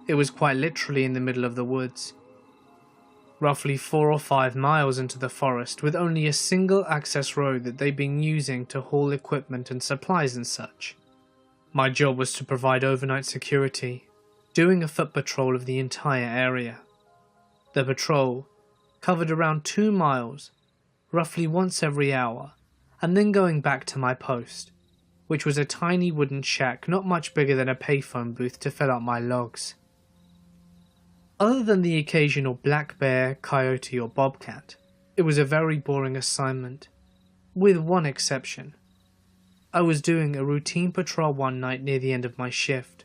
It was quite literally in the middle of the woods, roughly 4 or 5 miles into the forest, with only a single access road that they'd been using to haul equipment and supplies and such. My job was to provide overnight security, doing a foot patrol of the entire area. The patrol covered around 2 miles, roughly once every hour, and then going back to my post, which was a tiny wooden shack not much bigger than a payphone booth to fill out my logs. Other than the occasional black bear, coyote or bobcat, it was a very boring assignment, with one exception. I was doing a routine patrol one night near the end of my shift,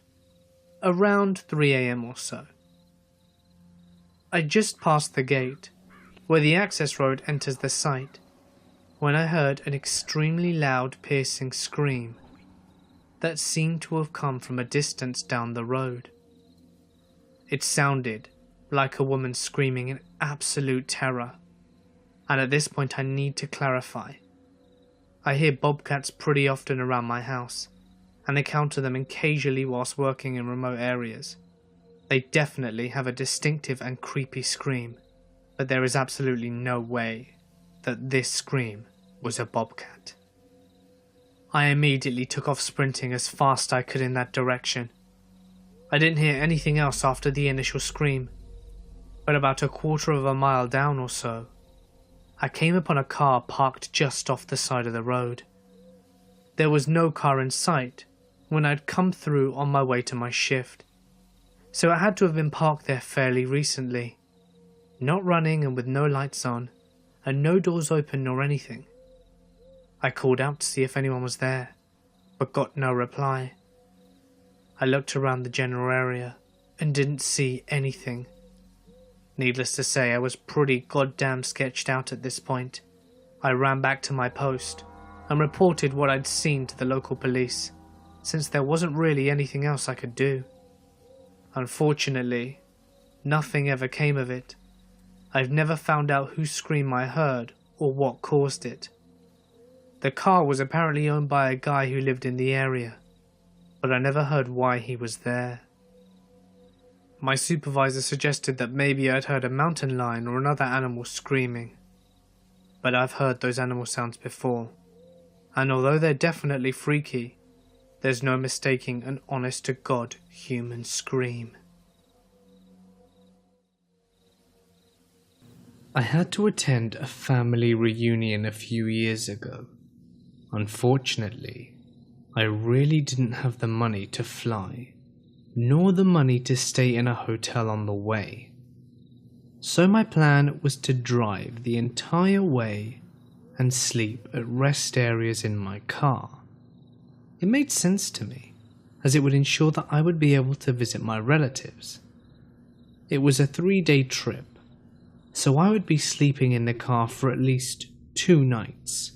around 3 AM or so. I just passed the gate, where the access road enters the site, when I heard an extremely loud piercing scream that seemed to have come from a distance down the road. It sounded like a woman screaming in absolute terror, and at this point I need to clarify. I hear bobcats pretty often around my house, and encounter them occasionally whilst working in remote areas. They definitely have a distinctive and creepy scream, but there is absolutely no way that this scream was a bobcat. I immediately took off sprinting as fast as I could in that direction. I didn't hear anything else after the initial scream, but about a quarter of a mile down or so, I came upon a car parked just off the side of the road. There was no car in sight when I'd come through on my way to my shift, so it had to have been parked there fairly recently, not running and with no lights on, and no doors open nor anything. I called out to see if anyone was there, but got no reply. I looked around the general area and didn't see anything. Needless to say, I was pretty goddamn sketched out at this point. I ran back to my post and reported what I'd seen to the local police, since there wasn't really anything else I could do. Unfortunately, nothing ever came of it. I've never found out whose scream I heard or what caused it. The car was apparently owned by a guy who lived in the area, but I never heard why he was there. My supervisor suggested that maybe I'd heard a mountain lion or another animal screaming, but I've heard those animal sounds before, and although they're definitely freaky, there's no mistaking an honest-to-God human scream. I had to attend a family reunion a few years ago. Unfortunately, I really didn't have the money to fly, nor the money to stay in a hotel on the way. So my plan was to drive the entire way and sleep at rest areas in my car. It made sense to me, as it would ensure that I would be able to visit my relatives. It was a 3-day trip, so I would be sleeping in the car for at least 2 nights.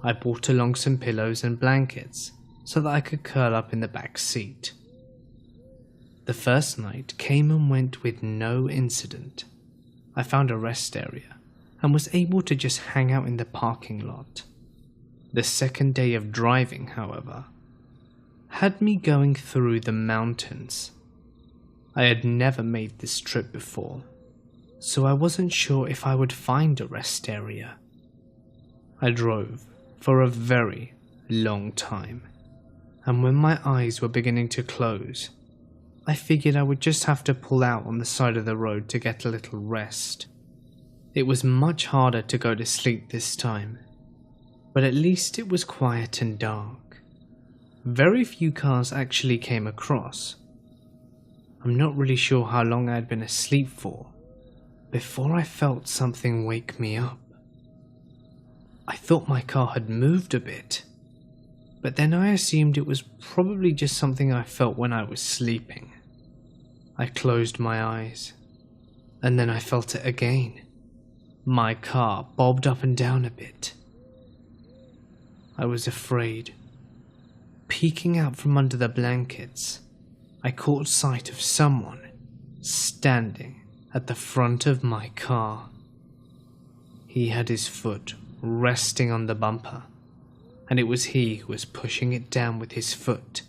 I brought along some pillows and blankets so that I could curl up in the back seat. The first night came and went with no incident. I found a rest area and was able to just hang out in the parking lot. The second day of driving, however, had me going through the mountains. I had never made this trip before, so I wasn't sure if I would find a rest area. I drove for a very long time, and when my eyes were beginning to close, I figured I would just have to pull out on the side of the road to get a little rest. It was much harder to go to sleep this time, but at least it was quiet and dark. very few cars actually came across. I'm not really sure how long I had been asleep for before I felt something wake me up. I thought my car had moved a bit, but then I assumed it was probably just something I felt when I was sleeping. I closed my eyes, and then I felt it again. My car bobbed up and down a bit. I was afraid. Peeking out from under the blankets, I caught sight of someone standing at the front of my car. He had his foot resting on the bumper, and it was he who was pushing it down with his foot,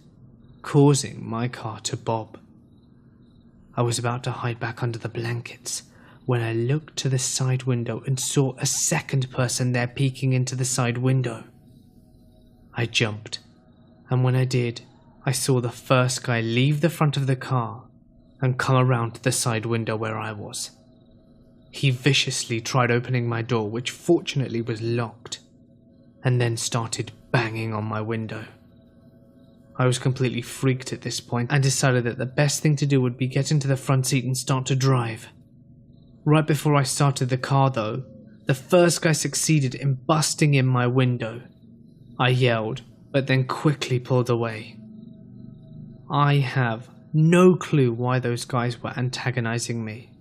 causing my car to bob. I was about to hide back under the blankets when I looked to the side window and saw a second person there peeking into the side window. I jumped, and when I did, I saw the first guy leave the front of the car and come around to the side window where I was. He viciously tried opening my door, which fortunately was locked, and then started banging on my window. I was completely freaked at this point and decided that the best thing to do would be get into the front seat and start to drive. Right before I started the car though, the first guy succeeded in busting in my window. I yelled, but then quickly pulled away. I have no clue why those guys were antagonizing me,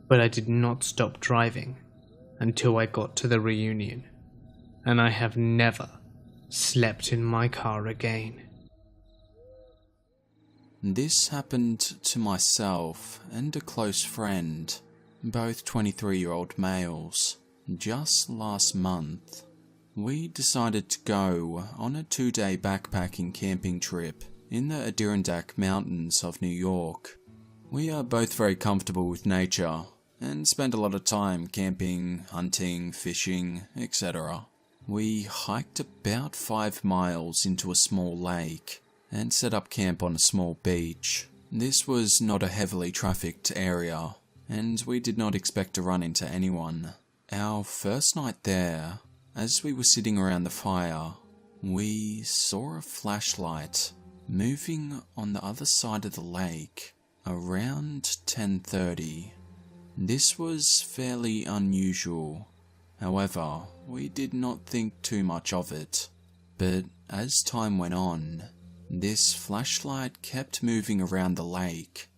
but I did not stop driving until I got to the reunion, and I have never slept in my car again. This happened to myself and a close friend, both 23-year-old males, just last month. We decided to go on a 2-day backpacking camping trip in the Adirondack Mountains of New York. We are both very comfortable with nature and spend a lot of time camping, hunting, fishing, etc. We hiked about 5 miles into a small lake and set up camp on a small beach. This was not a heavily trafficked area, and we did not expect to run into anyone. Our first night there, as we were sitting around the fire, we saw a flashlight moving on the other side of the lake around 10:30. This was fairly unusual. However, we did not think too much of it. But as time went on, this flashlight kept moving around the lake,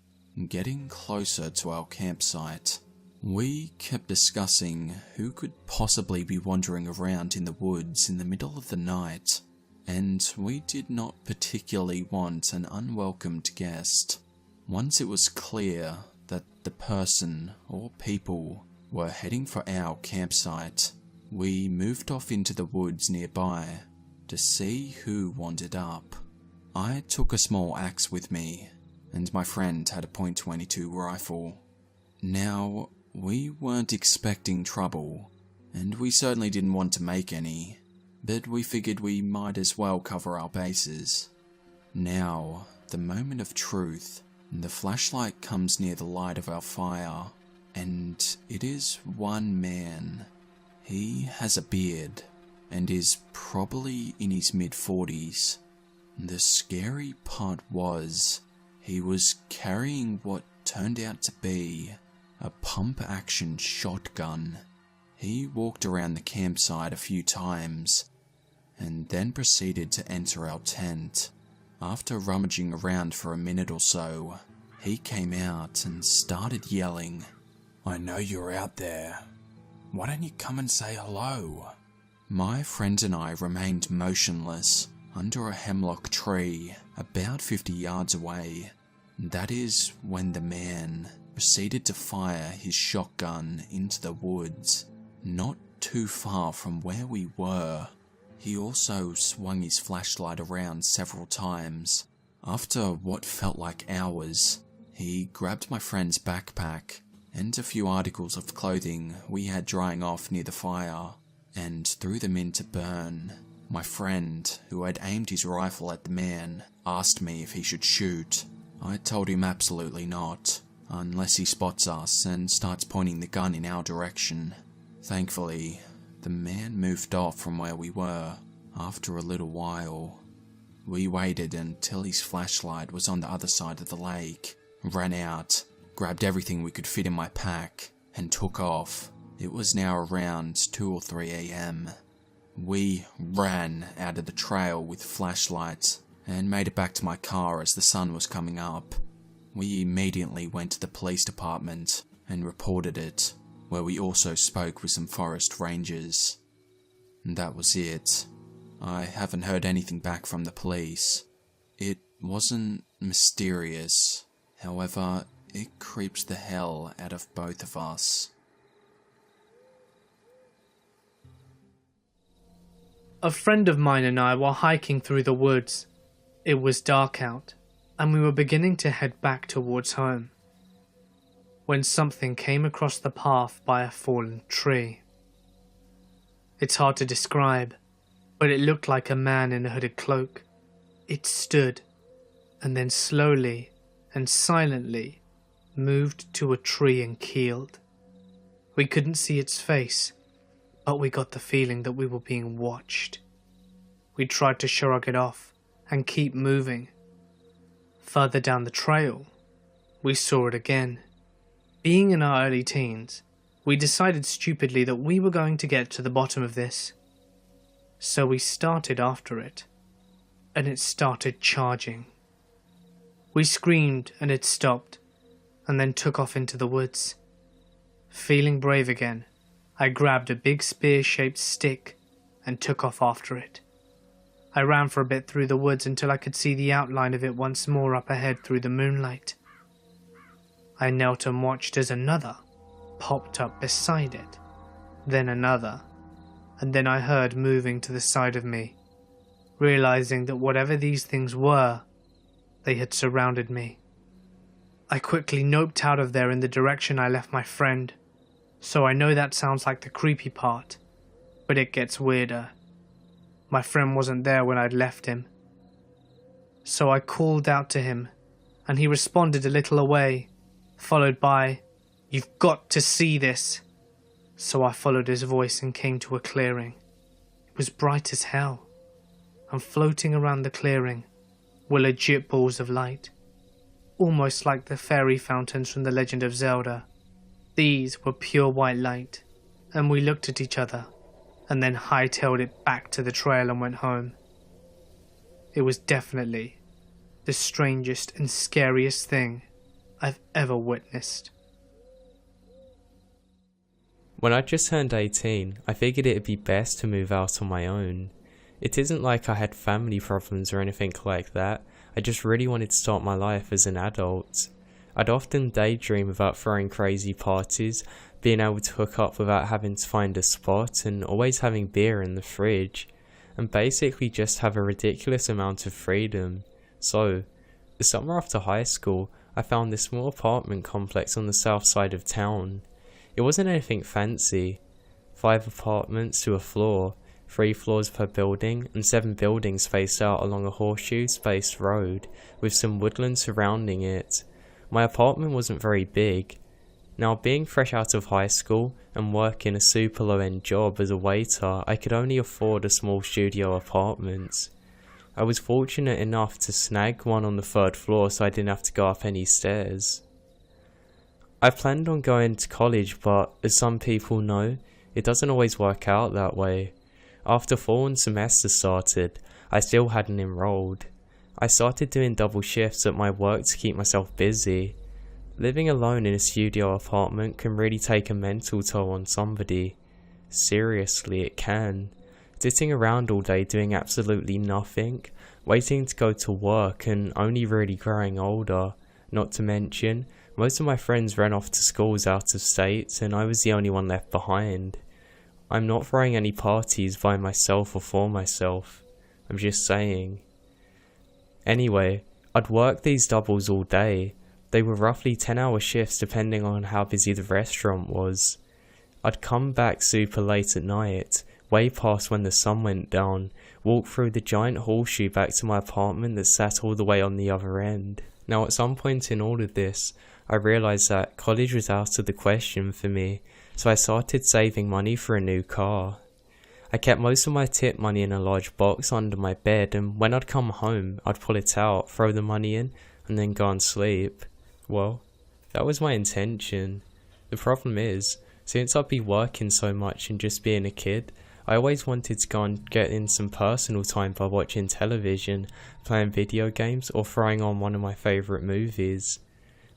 getting closer to our campsite. We kept discussing who could possibly be wandering around in the woods in the middle of the night, and we did not particularly want an unwelcomed guest. Once it was clear that the person or people were heading for our campsite, we moved off into the woods nearby to see who wandered up. I took a small axe with me, and my friend had a .22 rifle. Now, we weren't expecting trouble, and we certainly didn't want to make any, but we figured we might as well cover our bases. Now, the moment of truth. The flashlight comes near the light of our fire, and it is one man. He has a beard, and is probably in his mid-40s. The scary part was, he was carrying what turned out to be a pump-action shotgun. He walked around the campsite a few times, and then proceeded to enter our tent. After rummaging around for a minute or so, he came out and started yelling, "I know you're out there. Why don't you come and say hello?" My friend and I remained motionless under a hemlock tree about 50 yards away. That is when the man proceeded to fire his shotgun into the woods, not too far from where we were. He also swung his flashlight around several times. After what felt like hours, he grabbed my friend's backpack and a few articles of clothing we had drying off near the fire, and threw them in to burn. My friend, who had aimed his rifle at the man, asked me if he should shoot. I told him absolutely not, unless he spots us and starts pointing the gun in our direction. Thankfully, the man moved off from where we were after a little while. We waited until his flashlight was on the other side of the lake, ran out, grabbed everything we could fit in my pack, and took off. It was now around 2 or 3 a.m. We ran out of the trail with flashlights and made it back to my car as the sun was coming up. We immediately went to the police department and reported it, where we also spoke with some forest rangers. And that was it. I haven't heard anything back from the police. It wasn't mysterious. However, it creeps the hell out of both of us. A friend of mine and I were hiking through the woods. It was dark out, and we were beginning to head back towards home, when something came across the path by a fallen tree. It's hard to describe, but it looked like a man in a hooded cloak. It stood, and then slowly and silently moved to a tree and keeled. We couldn't see its face, but we got the feeling that we were being watched. We tried to shrug it off and keep moving. Further down the trail, we saw it again. Being in our early teens, we decided stupidly that we were going to get to the bottom of this. So we started after it, and it started charging. We screamed and it stopped, and then took off into the woods. Feeling brave again, I grabbed a big spear-shaped stick and took off after it. I ran for a bit through the woods until I could see the outline of it once more up ahead through the moonlight. I knelt and watched as another popped up beside it, then another, and then I heard moving to the side of me, realizing that whatever these things were, they had surrounded me. I quickly noped out of there in the direction I left my friend, so I know that sounds like the creepy part, but it gets weirder. My friend wasn't there when I'd left him. So I called out to him, and he responded a little away, followed by, "You've got to see this." So I followed his voice and came to a clearing. It was bright as hell, and floating around the clearing were legit balls of light, almost like the fairy fountains from The Legend of Zelda. These were pure white light, and we looked at each other, and then hightailed it back to the trail and went home. It was definitely the strangest and scariest thing I've ever witnessed. When I just turned 18, I figured it'd be best to move out on my own. It isn't like I had family problems or anything like that, I just really wanted to start my life as an adult. I'd often daydream about throwing crazy parties, being able to hook up without having to find a spot, and always having beer in the fridge, and basically just have a ridiculous amount of freedom. So, the summer after high school, I found this small apartment complex on the south side of town. It wasn't anything fancy. 5 apartments to a floor, 3 floors per building, and 7 buildings spaced out along a horseshoe-spaced road, with some woodland surrounding it. My apartment wasn't very big. Now, being fresh out of high school and working a super low-end job as a waiter, I could only afford a small studio apartment. I was fortunate enough to snag one on the 3rd floor so I didn't have to go up any stairs. I planned on going to college, but as some people know, it doesn't always work out that way. After fall and semester started, I still hadn't enrolled. I started doing double shifts at my work to keep myself busy. Living alone in a studio apartment can really take a mental toll on somebody. Seriously, it can. Sitting around all day doing absolutely nothing, waiting to go to work and only really growing older. Not to mention, most of my friends ran off to schools out of state and I was the only one left behind. I'm not throwing any parties by myself or for myself. I'm just saying. Anyway, I'd work these doubles all day. They were roughly 10-hour shifts depending on how busy the restaurant was. I'd come back super late at night, way past when the sun went down, walk through the giant horseshoe back to my apartment that sat all the way on the other end. Now at some point in all of this, I realised that college was out of the question for me, so I started saving money for a new car. I kept most of my tip money in a large box under my bed, and when I'd come home, I'd pull it out, throw the money in, and then go and sleep. Well, that was my intention. The problem is, since I'd be working so much and just being a kid, I always wanted to go and get in some personal time by watching television, playing video games, or throwing on one of my favourite movies.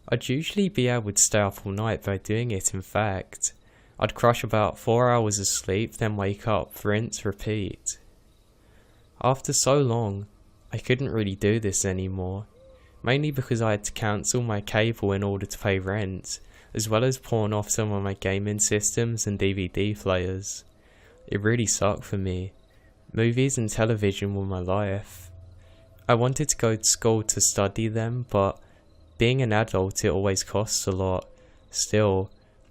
I'd usually be able to stay up all night by doing it. In fact, I'd crush about 4 hours of sleep, then wake up, rinse, repeat. After so long, I couldn't really do this anymore, mainly because I had to cancel my cable in order to pay rent, as well as pawn off some of my gaming systems and DVD players. It really sucked for me. Movies and television were my life. I wanted to go to school to study them, but being an adult, it always costs a lot. Still,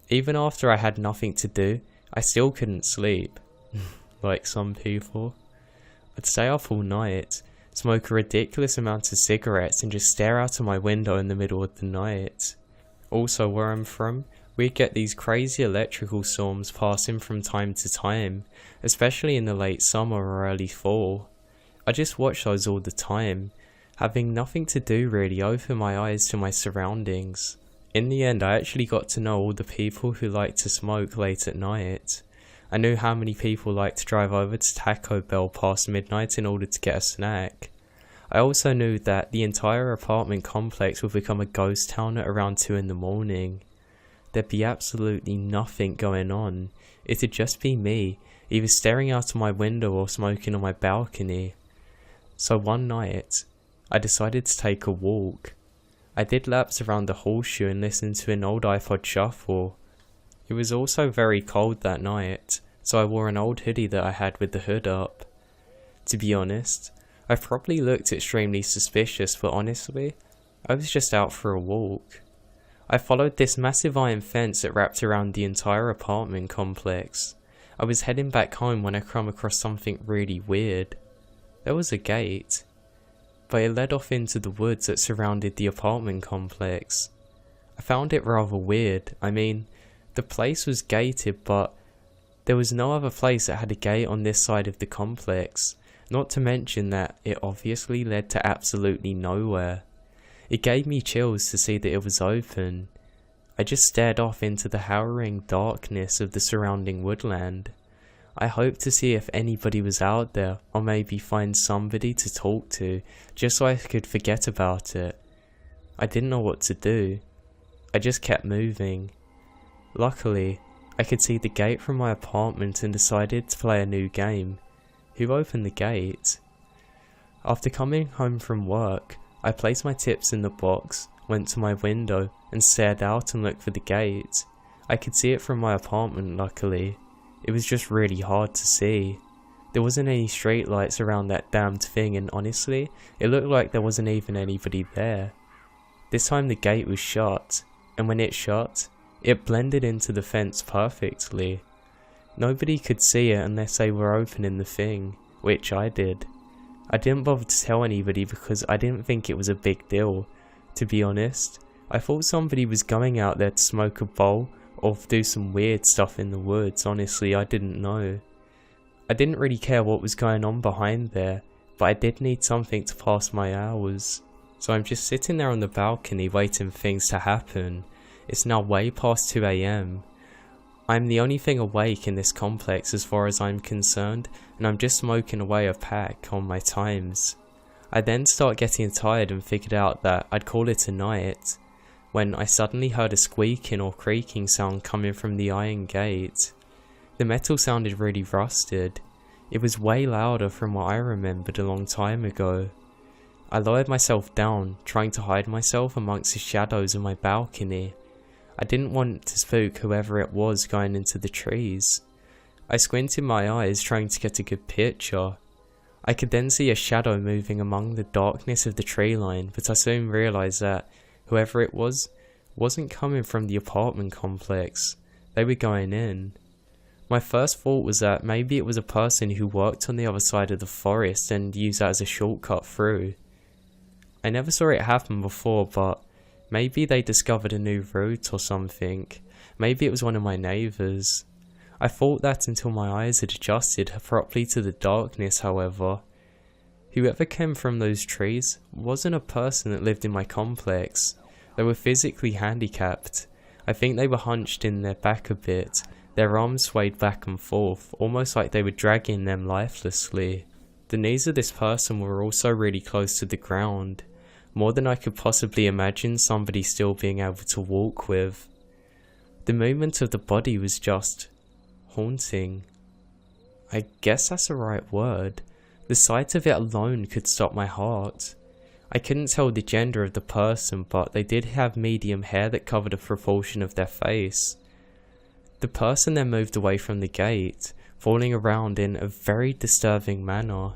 even after I had nothing to do, I still couldn't sleep. Like some people. I'd stay up all night, smoke a ridiculous amount of cigarettes, and just stare out of my window in the middle of the night. Also, where I'm from, we'd get these crazy electrical storms passing from time to time, especially in the late summer or early fall. I just watched those all the time, having nothing to do really, open my eyes to my surroundings. In the end, I actually got to know all the people who like to smoke late at night. I knew how many people like to drive over to Taco Bell past midnight in order to get a snack. I also knew that the entire apartment complex would become a ghost town at around 2 in the morning. There'd be absolutely nothing going on. It'd just be me, either staring out of my window or smoking on my balcony. So one night, I decided to take a walk. I did laps around the horseshoe and listened to an old iPod shuffle. It was also very cold that night, so I wore an old hoodie that I had with the hood up. To be honest, I probably looked extremely suspicious, but honestly, I was just out for a walk. I followed this massive iron fence that wrapped around the entire apartment complex. I was heading back home when I came across something really weird. There was a gate, but it led off into the woods that surrounded the apartment complex. I found it rather weird. I mean, the place was gated, but there was no other place that had a gate on this side of the complex, not to mention that it obviously led to absolutely nowhere. It gave me chills to see that it was open. I just stared off into the harrowing darkness of the surrounding woodland. I hoped to see if anybody was out there, or maybe find somebody to talk to, just so I could forget about it. I didn't know what to do. I just kept moving. Luckily, I could see the gate from my apartment and decided to play a new game. Who opened the gate? After coming home from work, I placed my tips in the box, went to my window, and stared out and looked for the gate. I could see it from my apartment, luckily. It was just really hard to see. There wasn't any street lights around that damned thing, and honestly, it looked like there wasn't even anybody there. This time the gate was shut, and when it shut, it blended into the fence perfectly. Nobody could see it unless they were opening the thing, which I did. I didn't bother to tell anybody because I didn't think it was a big deal. To be honest, I thought somebody was going out there to smoke a bowl or do some weird stuff in the woods. Honestly, I didn't know. I didn't really care what was going on behind there, but I did need something to pass my hours. So I'm just sitting there on the balcony waiting for things to happen. It's now way past 2 AM. I'm the only thing awake in this complex as far as I'm concerned, and I'm just smoking away a pack on my times. I then start getting tired and figured out that I'd call it a night, when I suddenly heard a squeaking or creaking sound coming from the iron gate. The metal sounded really rusted. It was way louder from what I remembered a long time ago. I lowered myself down, trying to hide myself amongst the shadows of my balcony. I didn't want to spook whoever it was going into the trees. I squinted my eyes trying to get a good picture. I could then see a shadow moving among the darkness of the tree line, but I soon realised that whoever it was wasn't coming from the apartment complex. They were going in. My first thought was that maybe it was a person who worked on the other side of the forest and used that as a shortcut through. I never saw it happen before, but maybe they discovered a new route or something. Maybe it was one of my neighbours. I thought that until my eyes had adjusted properly to the darkness, however. Whoever came from those trees wasn't a person that lived in my complex. They were physically handicapped. I think they were hunched in their back a bit. Their arms swayed back and forth, almost like they were dragging them lifelessly. The knees of this person were also really close to the ground, more than I could possibly imagine somebody still being able to walk with. The movement of the body was just haunting. I guess that's the right word. The sight of it alone could stop my heart. I couldn't tell the gender of the person, but they did have medium hair that covered a proportion of their face. The person then moved away from the gate, falling around in a very disturbing manner.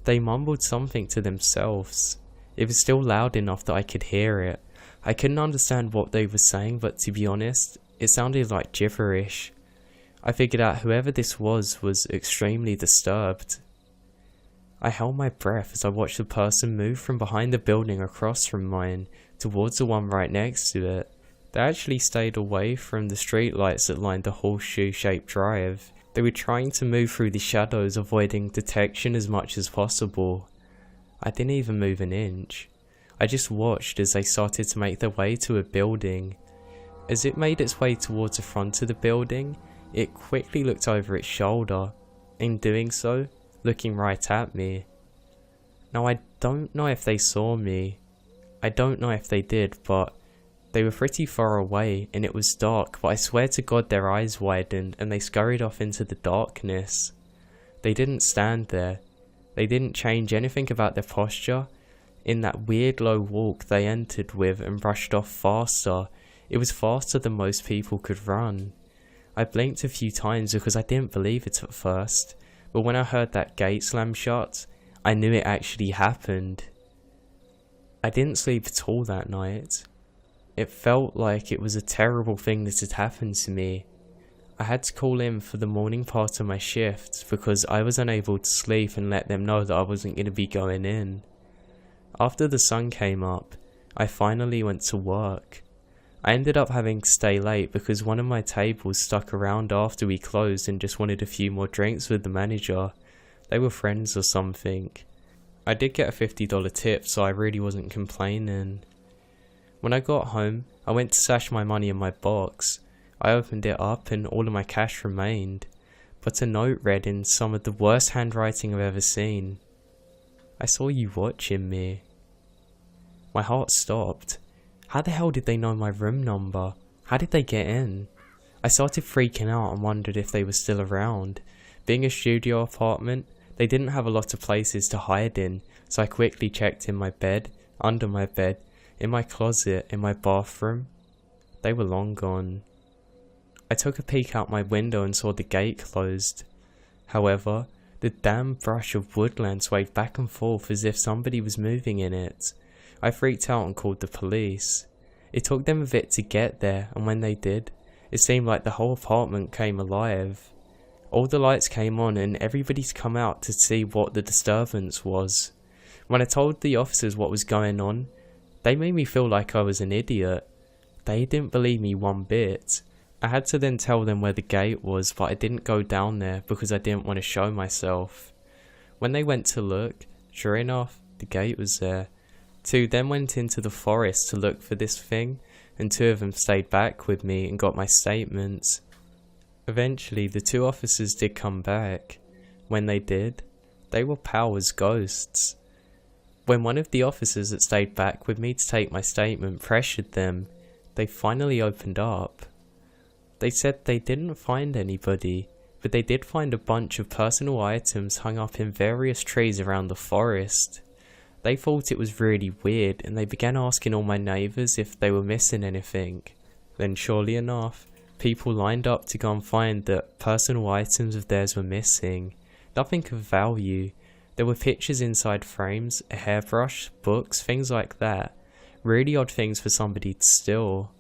They mumbled something to themselves. It was still loud enough that I could hear it. I couldn't understand what they were saying, but to be honest, it sounded like gibberish. I figured out whoever this was extremely disturbed. I held my breath as I watched the person move from behind the building across from mine towards the one right next to it. They actually stayed away from the streetlights that lined the horseshoe-shaped drive. They were trying to move through the shadows, avoiding detection as much as possible. I didn't even move an inch. I just watched as they started to make their way to a building. As it made its way towards the front of the building, it quickly looked over its shoulder. In doing so, looking right at me. Now I don't know if they saw me. I don't know if they did, but they were pretty far away and it was dark, but I swear to God their eyes widened and they scurried off into the darkness. They didn't stand there. They didn't change anything about their posture. In that weird low walk they entered with and brushed off faster. It was faster than most people could run. I blinked a few times because I didn't believe it at first. But when I heard that gate slam shut, I knew it actually happened. I didn't sleep at all that night. It felt like it was a terrible thing that had happened to me. I had to call in for the morning part of my shift because I was unable to sleep and let them know that I wasn't going to be going in. After the sun came up, I finally went to work. I ended up having to stay late because one of my tables stuck around after we closed and just wanted a few more drinks with the manager. They were friends or something. I did get a $50 tip, so I really wasn't complaining. When I got home, I went to stash my money in my box. I opened it up and all of my cash remained, but a note read in some of the worst handwriting I've ever seen. I saw you watching me. My heart stopped. How the hell did they know my room number? How did they get in? I started freaking out and wondered if they were still around. Being a studio apartment, they didn't have a lot of places to hide in, so I quickly checked in my bed, under my bed, in my closet, in my bathroom. They were long gone. I took a peek out my window and saw the gate closed. However, the damn brush of woodland swayed back and forth as if somebody was moving in it. I freaked out and called the police. It took them a bit to get there, and when they did, it seemed like the whole apartment came alive. All the lights came on and everybody's come out to see what the disturbance was. When I told the officers what was going on, they made me feel like I was an idiot. They didn't believe me one bit. I had to then tell them where the gate was, but I didn't go down there because I didn't want to show myself. When they went to look, sure enough, the gate was there. Two then went into the forest to look for this thing, and two of them stayed back with me and got my statements. Eventually, the two officers did come back. When they did, they were pale as ghosts. When one of the officers that stayed back with me to take my statement pressured them, they finally opened up. They said they didn't find anybody, but they did find a bunch of personal items hung up in various trees around the forest. They thought it was really weird and they began asking all my neighbours if they were missing anything. Then surely enough, people lined up to go and find that personal items of theirs were missing. Nothing of value. There were pictures inside frames, a hairbrush, books, things like that. Really odd things for somebody to steal.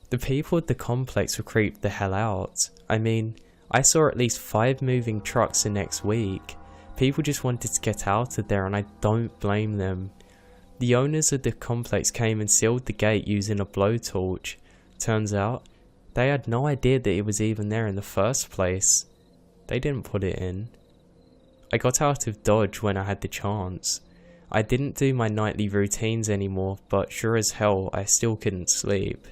The people at the complex were creeped the hell out. I mean, I saw at least 5 moving trucks the next week. People just wanted to get out of there and I don't blame them. The owners of the complex came and sealed the gate using a blowtorch. Turns out, They had no idea that it was even there in the first place. They didn't put it in. I got out of Dodge when I had the chance. I didn't do my nightly routines anymore, but sure as hell I still couldn't sleep.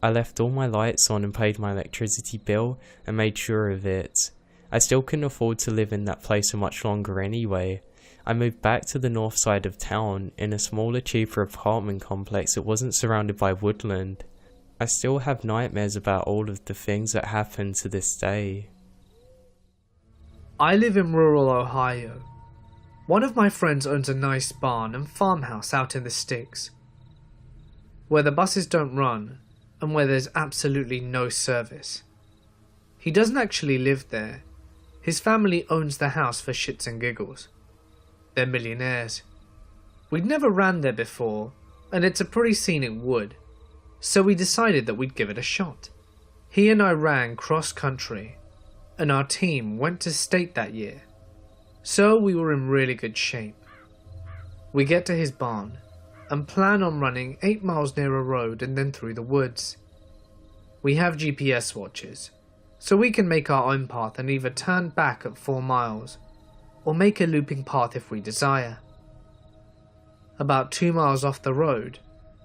I left all my lights on and paid my electricity bill and made sure of it. I still couldn't afford to live in that place for much longer anyway. I moved back to the north side of town in a smaller, cheaper apartment complex that wasn't surrounded by woodland. I still have nightmares about all of the things that happened to this day. I live in rural Ohio. One of my friends owns a nice barn and farmhouse out in the sticks, where the buses don't run and where there's absolutely no service. He doesn't actually live there. His family owns the house for shits and giggles. They're millionaires. We'd never ran there before, and it's a pretty scenic wood, so we decided that we'd give it a shot. He and I ran cross country, and our team went to state that year, so we were in really good shape. We get to his barn and plan on running 8 miles near a road and then through the woods. We have GPS watches, so we can make our own path and either turn back at 4 miles or make a looping path if we desire. About 2 miles off the road,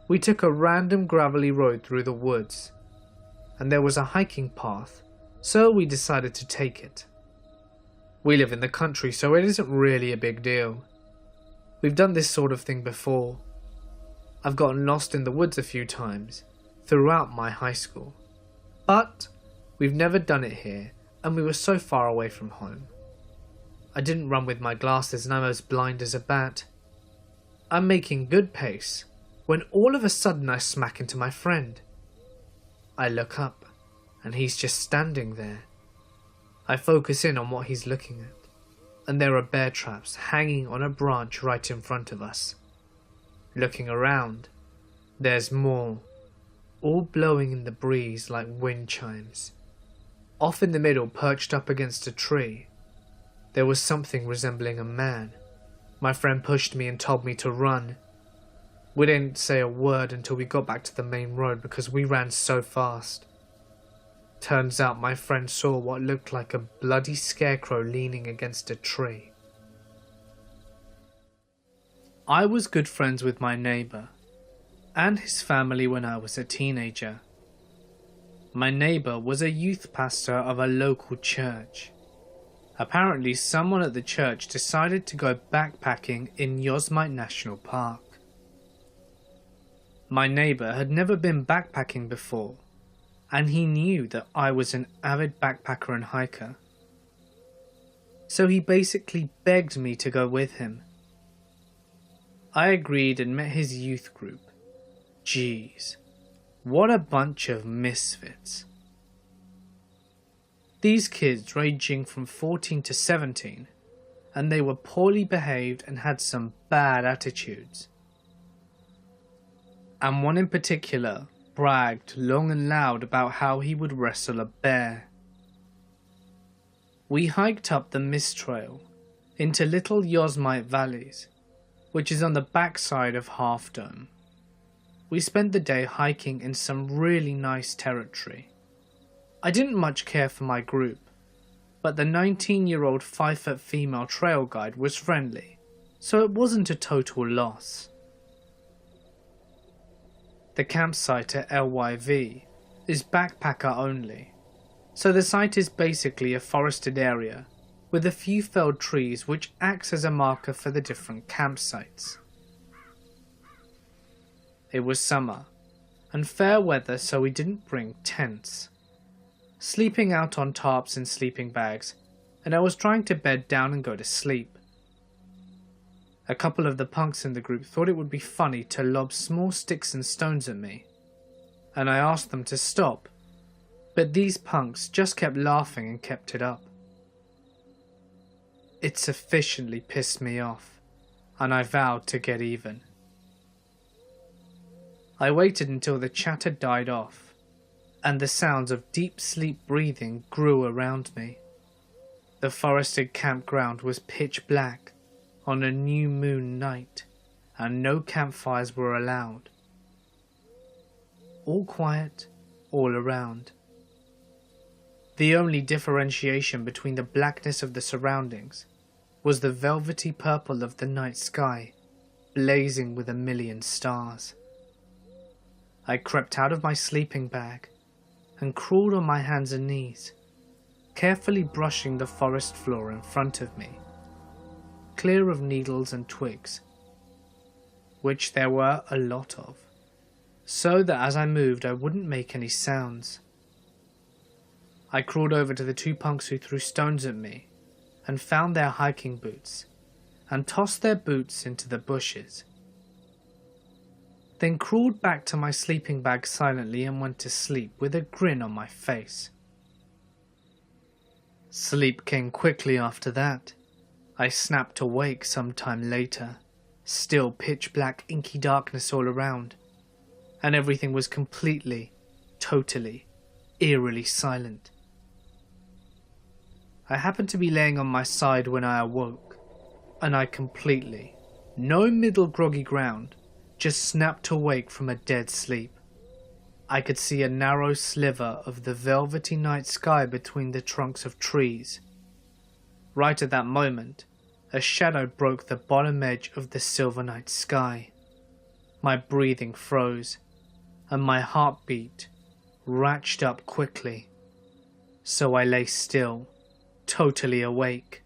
we took a random gravelly road through the woods, and there was a hiking path, so we decided to take it. We live in the country, so it isn't really a big deal. We've done this sort of thing before. I've gotten lost in the woods a few times throughout my high school, but we've never done it here, and we were so far away from home. I didn't run with my glasses and I'm as blind as a bat. I'm making good pace when all of a sudden I smack into my friend. I look up and he's just standing there. I focus in on what he's looking at, and there are bear traps hanging on a branch right in front of us. Looking around, there's more, all blowing in the breeze like wind chimes. Off in the middle, perched up against a tree, there was something resembling a man. My friend pushed me and told me to run. We didn't say a word until we got back to the main road because we ran so fast. Turns out my friend saw what looked like a bloody scarecrow leaning against a tree. I was good friends with my neighbour and his family when I was a teenager. My neighbour was a youth pastor of a local church. Apparently someone at the church decided to go backpacking in Yosemite National Park. My neighbour had never been backpacking before, and he knew that I was an avid backpacker and hiker. So he basically begged me to go with him. I agreed and met his youth group. Jeez, what a bunch of misfits. These kids ranging from 14 to 17, and they were poorly behaved and had some bad attitudes. And one in particular bragged long and loud about how he would wrestle a bear. We hiked up the Mist Trail into Little Yosemite Valleys, which is on the backside of Half Dome. We spent the day hiking in some really nice territory. I didn't much care for my group, but the 19-year-old 5-foot female trail guide was friendly, so it wasn't a total loss. The campsite at LYV is backpacker only, so the site is basically a forested area with a few felled trees which acts as a marker for the different campsites. It was summer, and fair weather, so we didn't bring tents. Sleeping out on tarps and sleeping bags, and I was trying to bed down and go to sleep. A couple of the punks in the group thought it would be funny to lob small sticks and stones at me, and I asked them to stop, but these punks just kept laughing and kept it up. It sufficiently pissed me off, and I vowed to get even. I waited until the chatter died off, and the sounds of deep sleep breathing grew around me. The forested campground was pitch black on a new moon night, and no campfires were allowed. All quiet, all around. The only differentiation between the blackness of the surroundings was the velvety purple of the night sky, blazing with 1,000,000 stars. I crept out of my sleeping bag and crawled on my hands and knees, carefully brushing the forest floor in front of me, clear of needles and twigs, which there were a lot of, so that as I moved I wouldn't make any sounds. I crawled over to the 2 punks who threw stones at me and found their hiking boots and tossed their boots into the bushes. Then crawled back to my sleeping bag silently and went to sleep with a grin on my face. Sleep came quickly after that. I snapped awake some time later, still pitch black inky darkness all around, and everything was completely, totally, eerily silent. I happened to be laying on my side when I awoke, and I completely, no middle groggy ground, just snapped awake from a dead sleep. I could see a narrow sliver of the velvety night sky between the trunks of trees. Right at that moment, a shadow broke the bottom edge of the silver night sky. My breathing froze, and my heartbeat ratcheted up quickly. So I lay still, totally awake,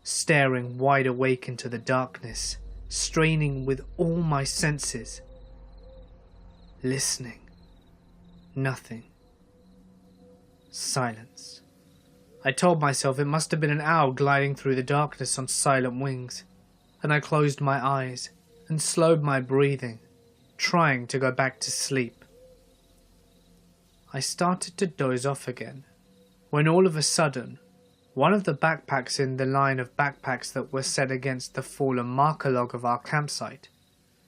staring wide awake into the darkness, straining with all my senses, listening. Nothing. Silence. I told myself it must have been an owl gliding through the darkness on silent wings, and I closed my eyes and slowed my breathing, trying to go back to sleep. I started to doze off again, when all of a sudden, one of the backpacks in the line of backpacks that were set against the fallen marker log of our campsite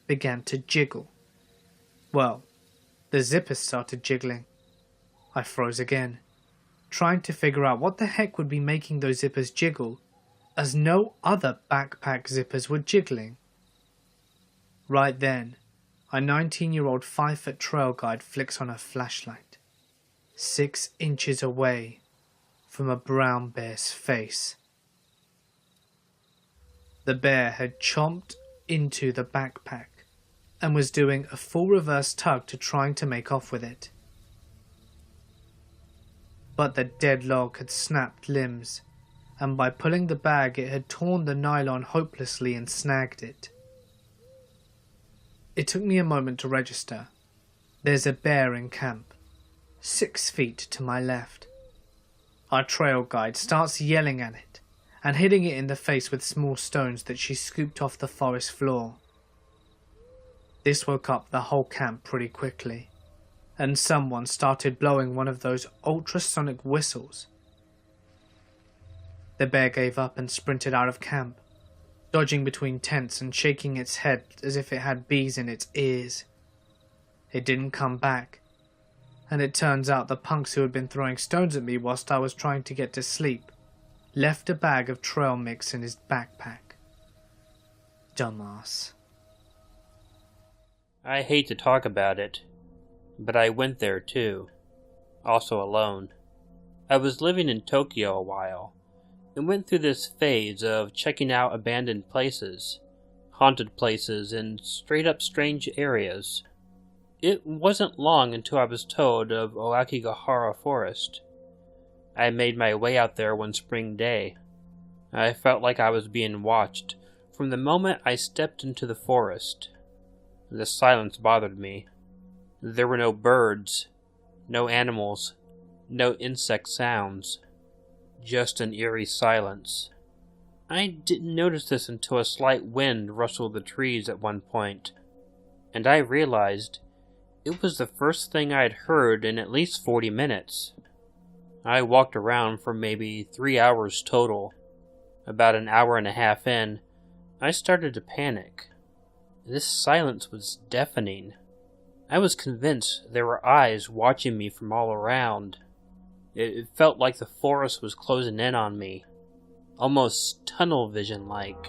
began to jiggle. Well, the zippers started jiggling. I froze again, trying to figure out what the heck would be making those zippers jiggle, as no other backpack zippers were jiggling. Right then, a 19-year-old 5-foot trail guide flicks on her flashlight, 6 inches away from a brown bear's face. The bear had chomped into the backpack and was doing a full reverse tug to trying to make off with it. But the dead log had snapped limbs, and by pulling the bag it had torn the nylon hopelessly and snagged it. It took me a moment to register. There's a bear in camp, 6 feet to my left. Our trail guide starts yelling at it and hitting it in the face with small stones that she scooped off the forest floor. This woke up the whole camp pretty quickly, and someone started blowing one of those ultrasonic whistles. The bear gave up and sprinted out of camp, dodging between tents and shaking its head as if it had bees in its ears. It didn't come back, and it turns out the punks who had been throwing stones at me whilst I was trying to get to sleep left a bag of trail mix in his backpack. Dumbass. I hate to talk about it, but I went there too, also alone. I was living in Tokyo a while, and went through this phase of checking out abandoned places, haunted places, and straight-up strange areas. It wasn't long until I was told of Oakigahara Forest. I made my way out there one spring day. I felt like I was being watched from the moment I stepped into the forest. The silence bothered me. There were no birds, no animals, no insect sounds, just an eerie silence. I didn't notice this until a slight wind rustled the trees at one point, and I realized it was the first thing I had heard in at least 40 minutes. I walked around for maybe 3 hours total. About an hour and a half in, I started to panic. This silence was deafening. I was convinced there were eyes watching me from all around. It felt like the forest was closing in on me, almost tunnel vision-like.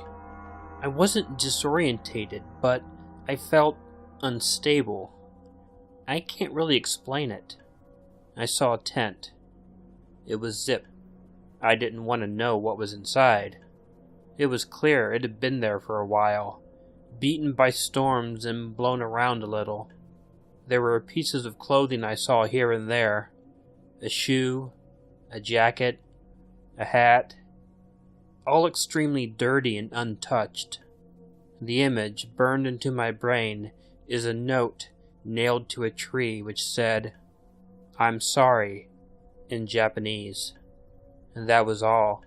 I wasn't disorientated, but I felt unstable. I can't really explain it. I saw a tent. It was zipped. I didn't want to know what was inside. It was clear it had been there for a while, beaten by storms and blown around a little. There were pieces of clothing I saw here and there. A shoe, a jacket, a hat, all extremely dirty and untouched. The image burned into my brain is a note nailed to a tree which said, "I'm sorry," in Japanese. And that was all.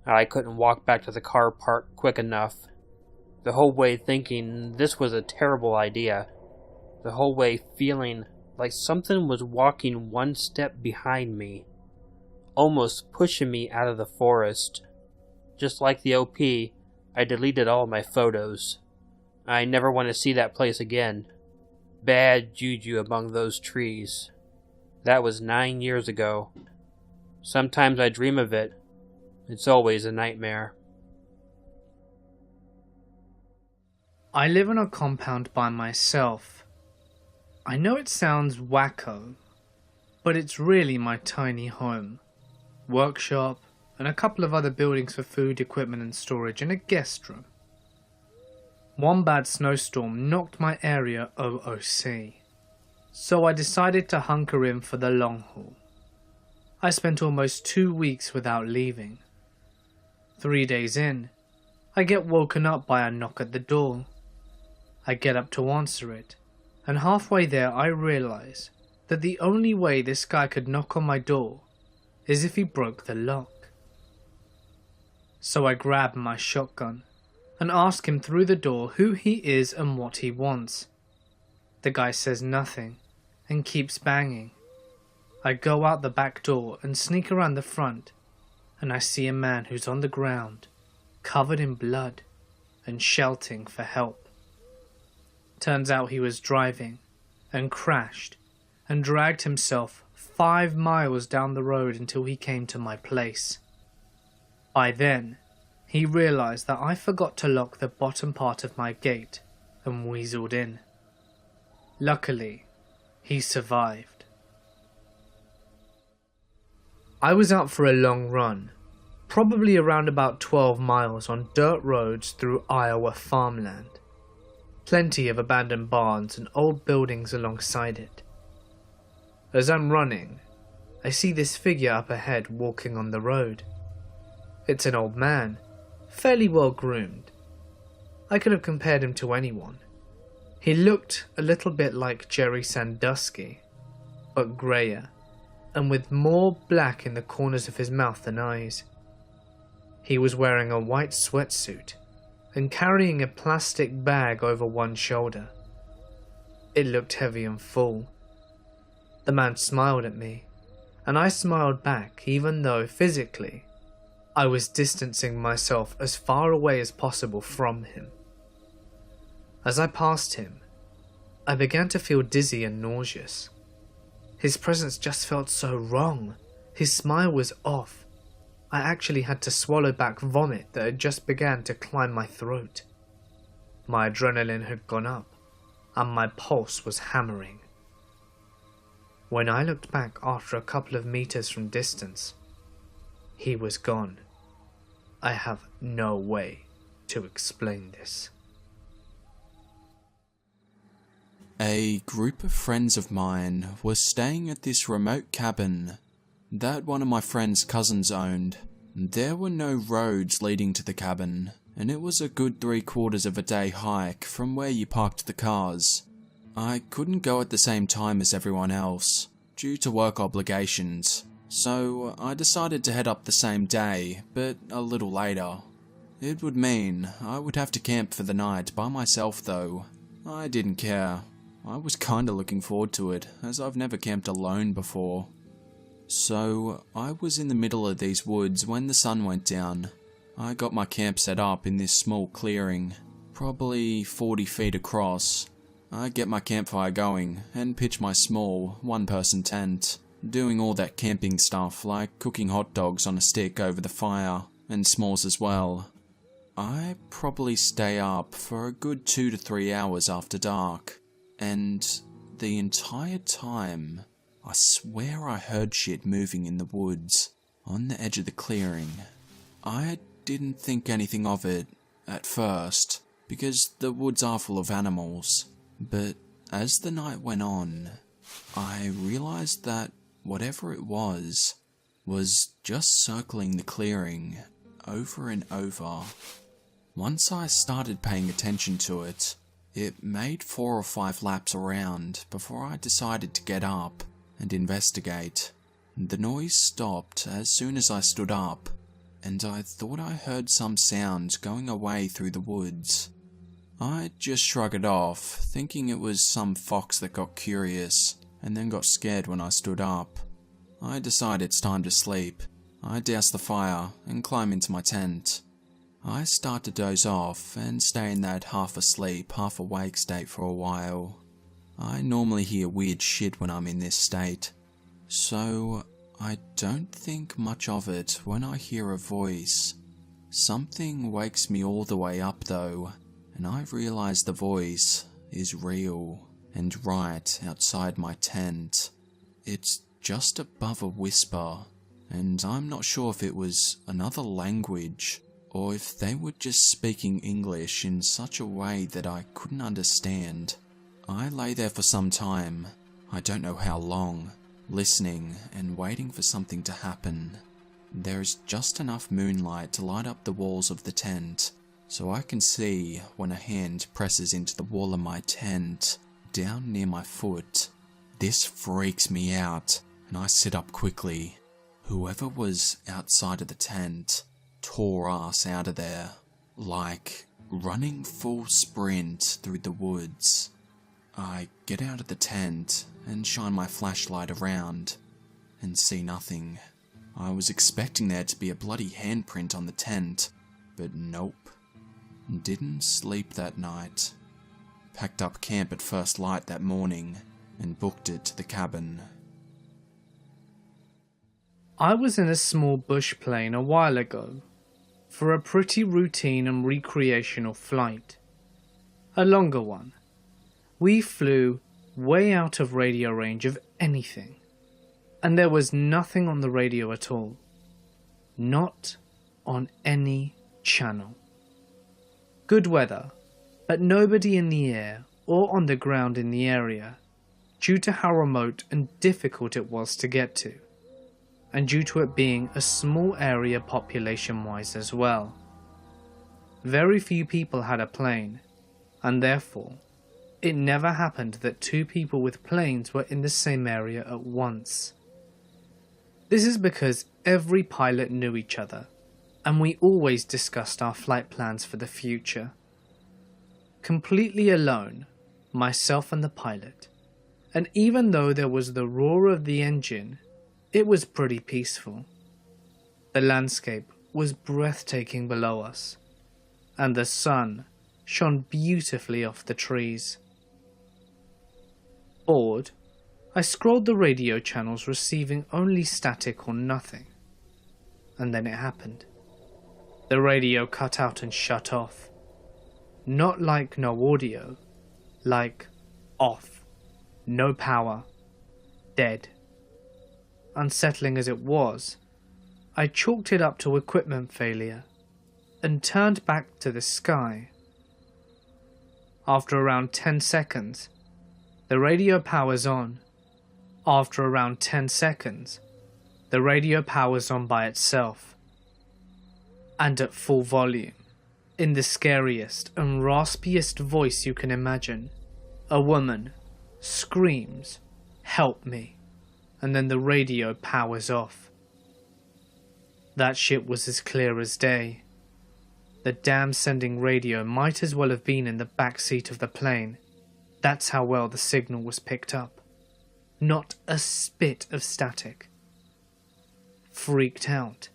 I couldn't walk back to the car park quick enough. The whole way thinking this was a terrible idea. The whole way feeling like something was walking one step behind me, almost pushing me out of the forest. Just like the OP, I deleted all my photos. I never want to see that place again. Bad juju among those trees. That was 9 years ago. Sometimes I dream of it. It's always a nightmare. I live in a compound by myself. I know it sounds wacko, but it's really my tiny home. Workshop, and a couple of other buildings for food, equipment and storage, and a guest room. One bad snowstorm knocked my area OOC, so I decided to hunker in for the long haul. I spent almost 2 weeks without leaving. 3 days in, I get woken up by a knock at the door. I get up to answer it, and halfway there I realise that the only way this guy could knock on my door is if he broke the lock. So I grab my shotgun and ask him through the door who he is and what he wants. The guy says nothing and keeps banging. I go out the back door and sneak around the front, and I see a man who's on the ground, covered in blood and shouting for help. Turns out he was driving and crashed and dragged himself 5 miles down the road until he came to my place. By then, he realised that I forgot to lock the bottom part of my gate and weaseled in. Luckily, he survived. I was out for a long run, probably around about 12 miles on dirt roads through Iowa farmland. Plenty of abandoned barns and old buildings alongside it. As I'm running, I see this figure up ahead walking on the road. It's an old man, fairly well groomed. I could have compared him to anyone. He looked a little bit like Jerry Sandusky, but greyer, and with more black in the corners of his mouth than eyes. He was wearing a white sweatsuit and carrying a plastic bag over one shoulder. It looked heavy and full. The man smiled at me, and I smiled back even though physically I was distancing myself as far away as possible from him. As I passed him, I began to feel dizzy and nauseous. His presence just felt so wrong. His smile was off. I actually had to swallow back vomit that had just began to climb my throat. My adrenaline had gone up, and my pulse was hammering. When I looked back after a couple of meters from distance, he was gone. I have no way to explain this. A group of friends of mine were staying at this remote cabin that one of my friend's cousins owned. There were no roads leading to the cabin, and it was a good 3/4 of a day hike from where you parked the cars. I couldn't go at the same time as everyone else, due to work obligations, so I decided to head up the same day, but a little later. It would mean I would have to camp for the night by myself though. I didn't care. I was kinda looking forward to it, as I've never camped alone before. So, I was in the middle of these woods when the sun went down. I got my camp set up in this small clearing, probably 40 feet across. I get my campfire going and pitch my small, one-person tent, doing all that camping stuff like cooking hot dogs on a stick over the fire, and s'mores as well. I probably stay up for a good 2 to 3 hours after dark, and the entire time, I swear I heard shit moving in the woods on the edge of the clearing. I didn't think anything of it at first, because the woods are full of animals, but as the night went on, I realized that whatever it was just circling the clearing over and over. Once I started paying attention to it, it made 4 or 5 laps around before I decided to get up and investigate. The noise stopped as soon as I stood up, and I thought I heard some sound going away through the woods. I just shrugged it off, thinking it was some fox that got curious and then got scared when I stood up. I decided it's time to sleep. I doused the fire and climbed into my tent. I start to doze off and stay in that half asleep, half awake state for a while. I normally hear weird shit when I'm in this state, so I don't think much of it when I hear a voice. Something wakes me all the way up though, and I realize the voice is real and right outside my tent. It's just above a whisper, and I'm not sure if it was another language or if they were just speaking English in such a way that I couldn't understand. I lay there for some time, I don't know how long, listening and waiting for something to happen. There is just enough moonlight to light up the walls of the tent, so I can see when a hand presses into the wall of my tent, down near my foot. This freaks me out, and I sit up quickly. Whoever was outside of the tent tore us out of there, like running full sprint through the woods. I get out of the tent and shine my flashlight around and see nothing. I was expecting there to be a bloody handprint on the tent, but nope. Didn't sleep that night. Packed up camp at first light that morning and booked it to the cabin. I was in a small bush plane a while ago for a pretty routine and recreational flight. A longer one. We flew way out of radio range of anything, and there was nothing on the radio at all. Not on any channel. Good weather, but nobody in the air or on the ground in the area, due to how remote and difficult it was to get to, and due to it being a small area population-wise as well. Very few people had a plane, and therefore, it never happened that 2 people with planes were in the same area at once. This is because every pilot knew each other, and we always discussed our flight plans for the future. Completely alone, myself and the pilot, and even though there was the roar of the engine, it was pretty peaceful. The landscape was breathtaking below us, and the sun shone beautifully off the trees. Bored, I scrolled the radio channels receiving only static or nothing, and then it happened. The radio cut out and shut off. Not like no audio, like off, no power, dead. Unsettling as it was, I chalked it up to equipment failure and turned back to the sky. After around 10 seconds, the radio powers on. After around 10 seconds, the radio powers on by itself. And at full volume, in the scariest and raspiest voice you can imagine, a woman screams, "Help me," and then the radio powers off. That shit was as clear as day. The damn sending radio might as well have been in the back seat of the plane. That's how well the signal was picked up. Not a spit of static. Freaked out,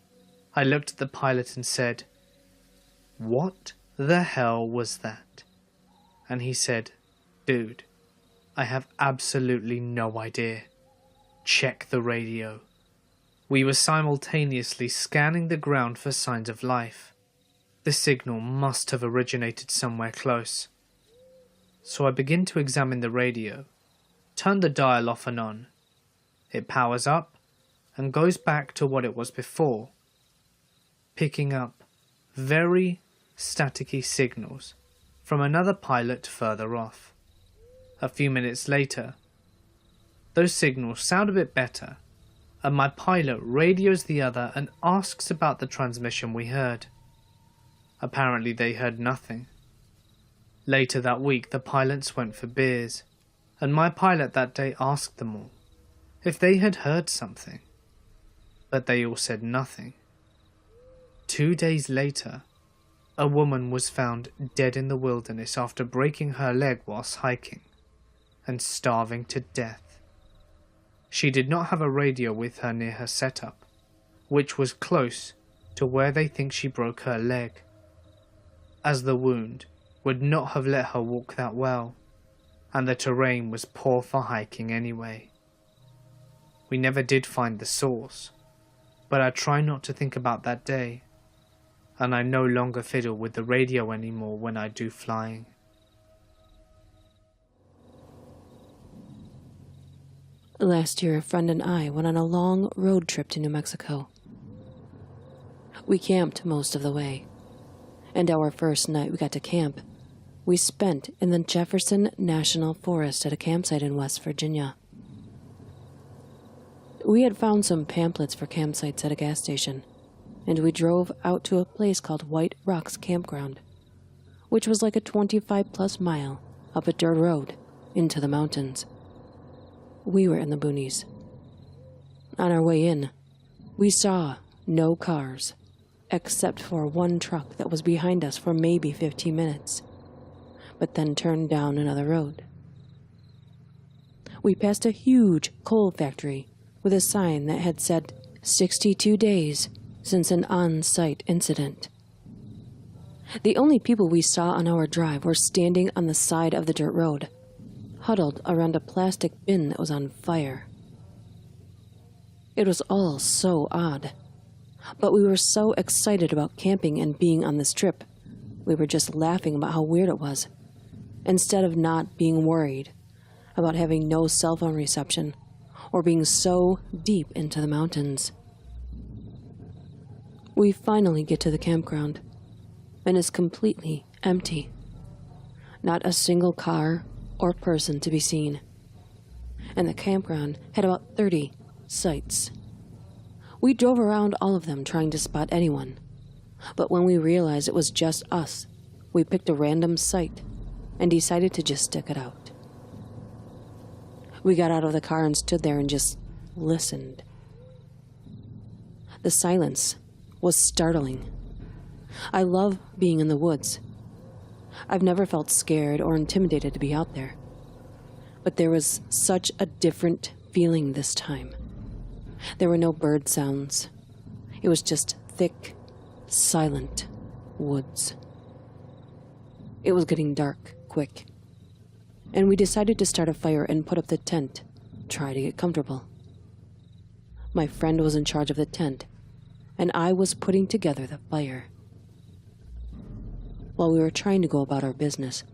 I looked at the pilot and said, "What the hell was that?" And he said, "Dude, I have absolutely no idea. Check the radio." We were simultaneously scanning the ground for signs of life. The signal must have originated somewhere close. So I begin to examine the radio, turn the dial off and on. It powers up and goes back to what it was before, picking up very staticky signals from another pilot further off. A few minutes later, those signals sound a bit better, and my pilot radios the other and asks about the transmission we heard. Apparently they heard nothing. Later that week, the pilots went for beers, and my pilot that day asked them all if they had heard something, but they all said nothing. 2 days later, a woman was found dead in the wilderness after breaking her leg whilst hiking and starving to death. She did not have a radio with her near her setup, which was close to where they think she broke her leg, as the wound would not have let her walk that well, and the terrain was poor for hiking anyway. We never did find the source, but I try not to think about that day, and I no longer fiddle with the radio anymore when I do flying. Last year, a friend and I went on a long road trip to New Mexico. We camped most of the way, and our first night we got to camp, we spent in the Jefferson National Forest at a campsite in West Virginia. We had found some pamphlets for campsites at a gas station, and we drove out to a place called White Rocks Campground, which was like a 25-plus mile up a dirt road into the mountains. We were in the boonies. On our way in, we saw no cars, except for one truck that was behind us for maybe 15 minutes, but then turned down another road. We passed a huge coal factory with a sign that had said 62 days since an on-site incident. The only people we saw on our drive were standing on the side of the dirt road, huddled around a plastic bin that was on fire. It was all so odd, but we were so excited about camping and being on this trip, we were just laughing about how weird it was, instead of not being worried about having no cell phone reception or being so deep into the mountains. We finally get to the campground, and it's completely empty. Not a single car or person to be seen, and the campground had about 30 sites. We drove around all of them trying to spot anyone, but when we realized it was just us, we picked a random site and decided to just stick it out. We got out of the car and stood there and just listened. The silence was startling. I love being in the woods. I've never felt scared or intimidated to be out there, but there was such a different feeling this time. There were no bird sounds. It was just thick, silent woods. It was getting dark quick, and we decided to start a fire and put up the tent, try to get comfortable. My friend was in charge of the tent, and I was putting together the fire. While we were trying to go about our business,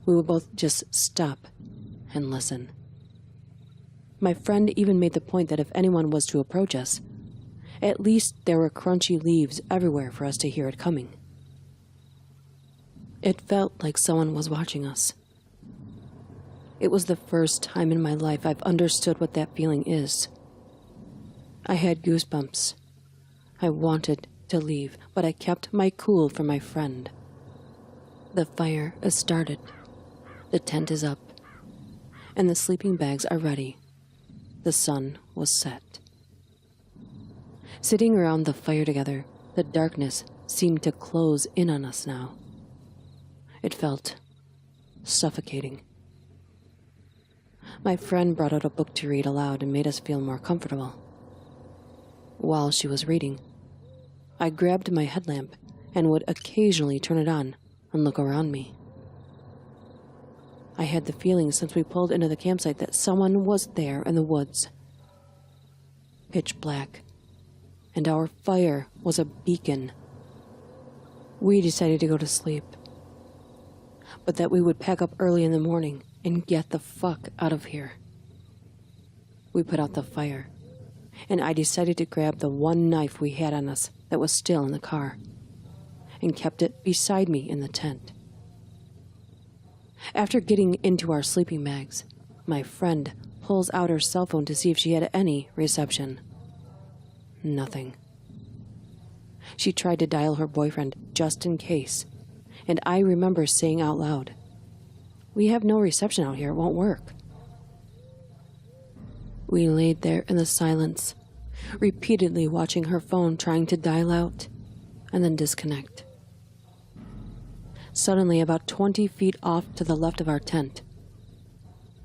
we would both just stop and listen. My friend even made the point that if anyone was to approach us, at least there were crunchy leaves everywhere for us to hear it coming. It felt like someone was watching us. It was the first time in my life I've understood what that feeling is. I had goosebumps. I wanted to leave, but I kept my cool for my friend. The fire is started. The tent is up, and the sleeping bags are ready. The sun was set. Sitting around the fire together, the darkness seemed to close in on us now. It felt suffocating. My friend brought out a book to read aloud and made us feel more comfortable. While she was reading, I grabbed my headlamp and would occasionally turn it on and look around me. I had the feeling since we pulled into the campsite that someone was there in the woods. Pitch black, and our fire was a beacon. We decided to go to sleep, but that we would pack up early in the morning and get the fuck out of here. We put out the fire, and I decided to grab the one knife we had on us that was still in the car, and kept it beside me in the tent. After getting into our sleeping bags, my friend pulls out her cell phone to see if she had any reception. Nothing. She tried to dial her boyfriend just in case, and I remember saying out loud, "We have no reception out here, it won't work." We laid there in the silence, repeatedly watching her phone trying to dial out and then disconnect. Suddenly, about 20 feet off to the left of our tent,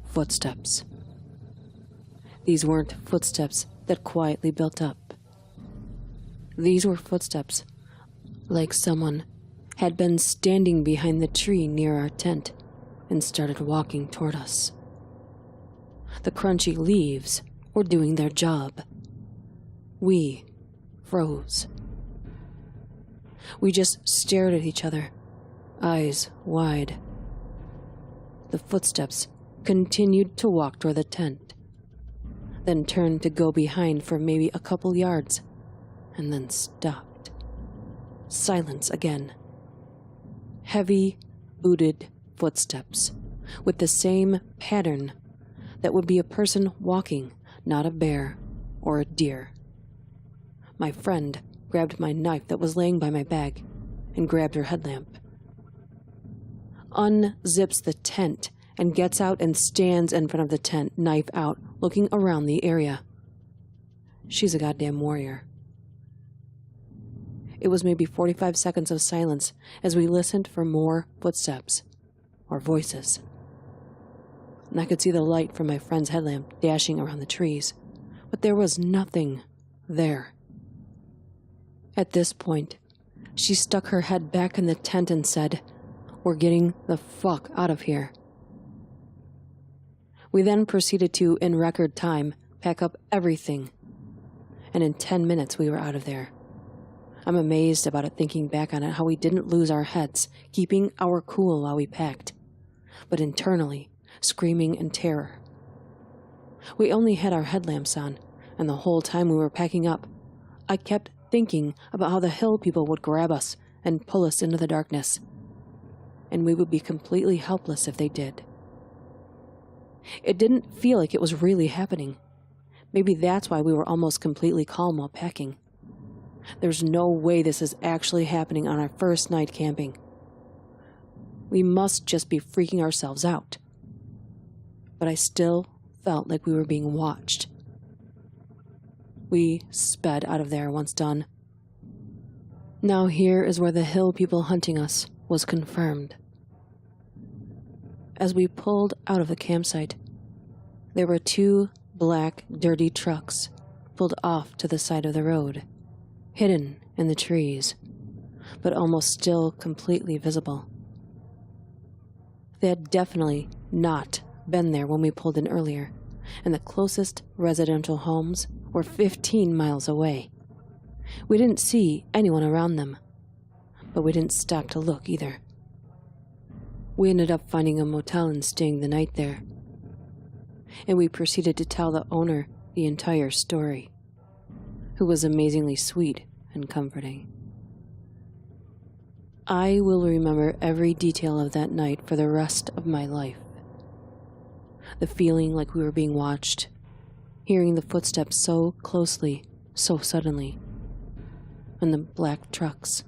footsteps. These weren't footsteps that quietly built up. These were footsteps like someone had been standing behind the tree near our tent and started walking toward us. The crunchy leaves were doing their job. We froze. We just stared at each other, eyes wide. The footsteps continued to walk toward the tent, then turned to go behind for maybe a couple yards, and then stopped. Silence again. Heavy, booted footsteps, with the same pattern that would be a person walking, not a bear or a deer. My friend grabbed my knife that was laying by my bag and grabbed her headlamp. Unzips the tent and gets out and stands in front of the tent, knife out, looking around the area. She's a goddamn warrior. It was maybe 45 seconds of silence as we listened for more footsteps or voices. And I could see the light from my friend's headlamp dashing around the trees, but there was nothing there. At this point, she stuck her head back in the tent and said, "We're getting the fuck out of here." We then proceeded to, in record time, pack up everything, and in 10 minutes we were out of there. I'm amazed about it, thinking back on it, how we didn't lose our heads, keeping our cool while we packed, but internally, screaming in terror. We only had our headlamps on, and the whole time we were packing up, I kept thinking about how the hill people would grab us and pull us into the darkness, and we would be completely helpless if they did. It didn't feel like it was really happening. Maybe that's why we were almost completely calm while packing. There's no way this is actually happening on our first night camping. We must just be freaking ourselves out. But I still felt like we were being watched. We sped out of there once done. Now here is where the hill people hunting us was confirmed. As we pulled out of the campsite, there were 2 black, dirty trucks pulled off to the side of the road, hidden in the trees, but almost still completely visible. They had definitely not been there when we pulled in earlier, and the closest residential homes were 15 miles away. We didn't see anyone around them, but we didn't stop to look either. We ended up finding a motel and staying the night there, and we proceeded to tell the owner the entire story, who was amazingly sweet and comforting. I will remember every detail of that night for the rest of my life. The feeling like we were being watched, hearing the footsteps so closely, so suddenly, and the black trucks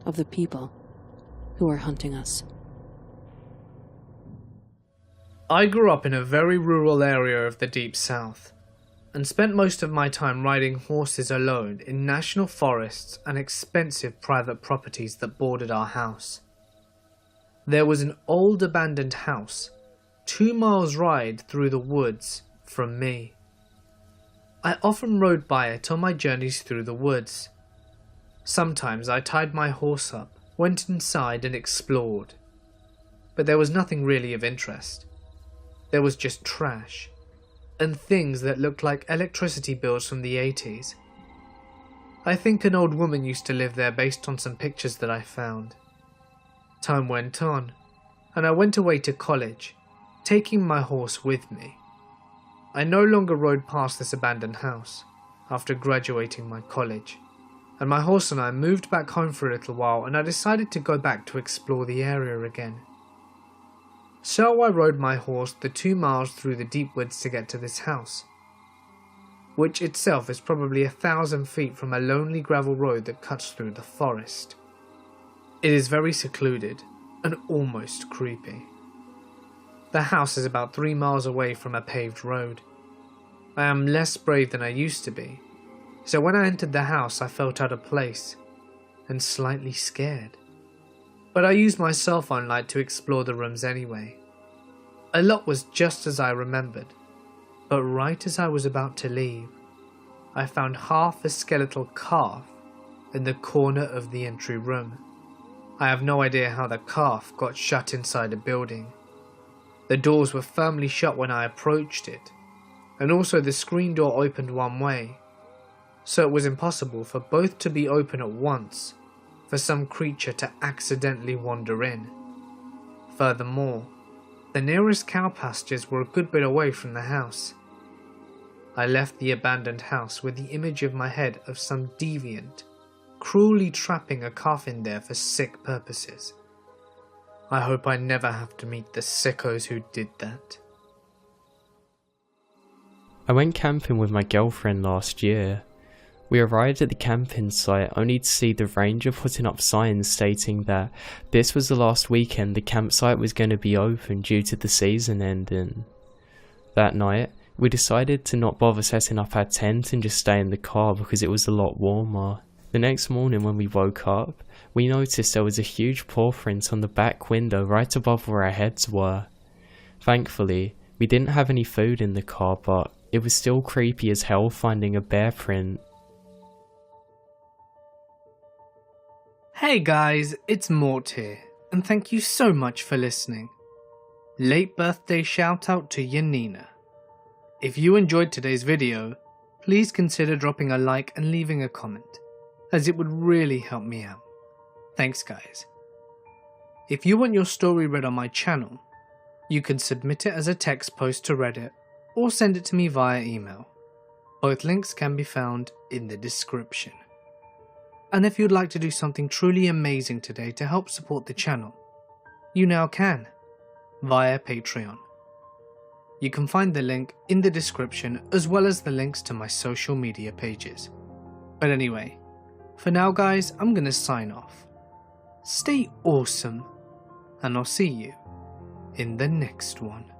of the people who were hunting us. I grew up in a very rural area of the Deep South, and spent most of my time riding horses alone in national forests and expensive private properties that bordered our house. There was an old abandoned house, 2 miles ride through the woods from me. I often rode by it on my journeys through the woods. Sometimes I tied my horse up, went inside and explored. But there was nothing really of interest. There was just trash, and things that looked like electricity bills from the 80s. I think an old woman used to live there based on some pictures that I found. Time went on, and I went away to college taking my horse with me. I no longer rode past this abandoned house after graduating my college, and my horse and I moved back home for a little while, and I decided to go back to explore the area again. So I rode my horse the 2 miles through the deep woods to get to this house, which itself is probably 1,000 feet from a lonely gravel road that cuts through the forest. It is very secluded and almost creepy. The house is about 3 miles away from a paved road. I am less brave than I used to be, so when I entered the house I felt out of place and slightly scared. But I used my cell phone light to explore the rooms anyway. A lot was just as I remembered, but right as I was about to leave, I found half a skeletal calf in the corner of the entry room. I have no idea how the calf got shut inside a building. The doors were firmly shut when I approached it, and also the screen door opened one way, so it was impossible for both to be open at once for some creature to accidentally wander in. Furthermore, the nearest cow pastures were a good bit away from the house. I left the abandoned house with the image in my head of some deviant cruelly trapping a calf in there for sick purposes. I hope I never have to meet the sickos who did that. I went camping with my girlfriend last year. We arrived at the camping site only to see the ranger putting up signs stating that this was the last weekend the campsite was going to be open due to the season ending. That night, we decided to not bother setting up our tent and just stay in the car because it was a lot warmer. The next morning when we woke up, we noticed there was a huge paw print on the back window right above where our heads were. Thankfully, we didn't have any food in the car, but it was still creepy as hell finding a bear print. Hey guys, it's Mort here, and thank you so much for listening. Late birthday shout out to Yanina. If you enjoyed today's video, please consider dropping a like and leaving a comment, as it would really help me out. Thanks guys. If you want your story read on my channel, you can submit it as a text post to Reddit or send it to me via email. Both links can be found in the description. And if you'd like to do something truly amazing today to help support the channel, you now can, via Patreon. You can find the link in the description as well as the links to my social media pages. But anyway, for now guys, I'm gonna sign off. Stay awesome, and I'll see you in the next one.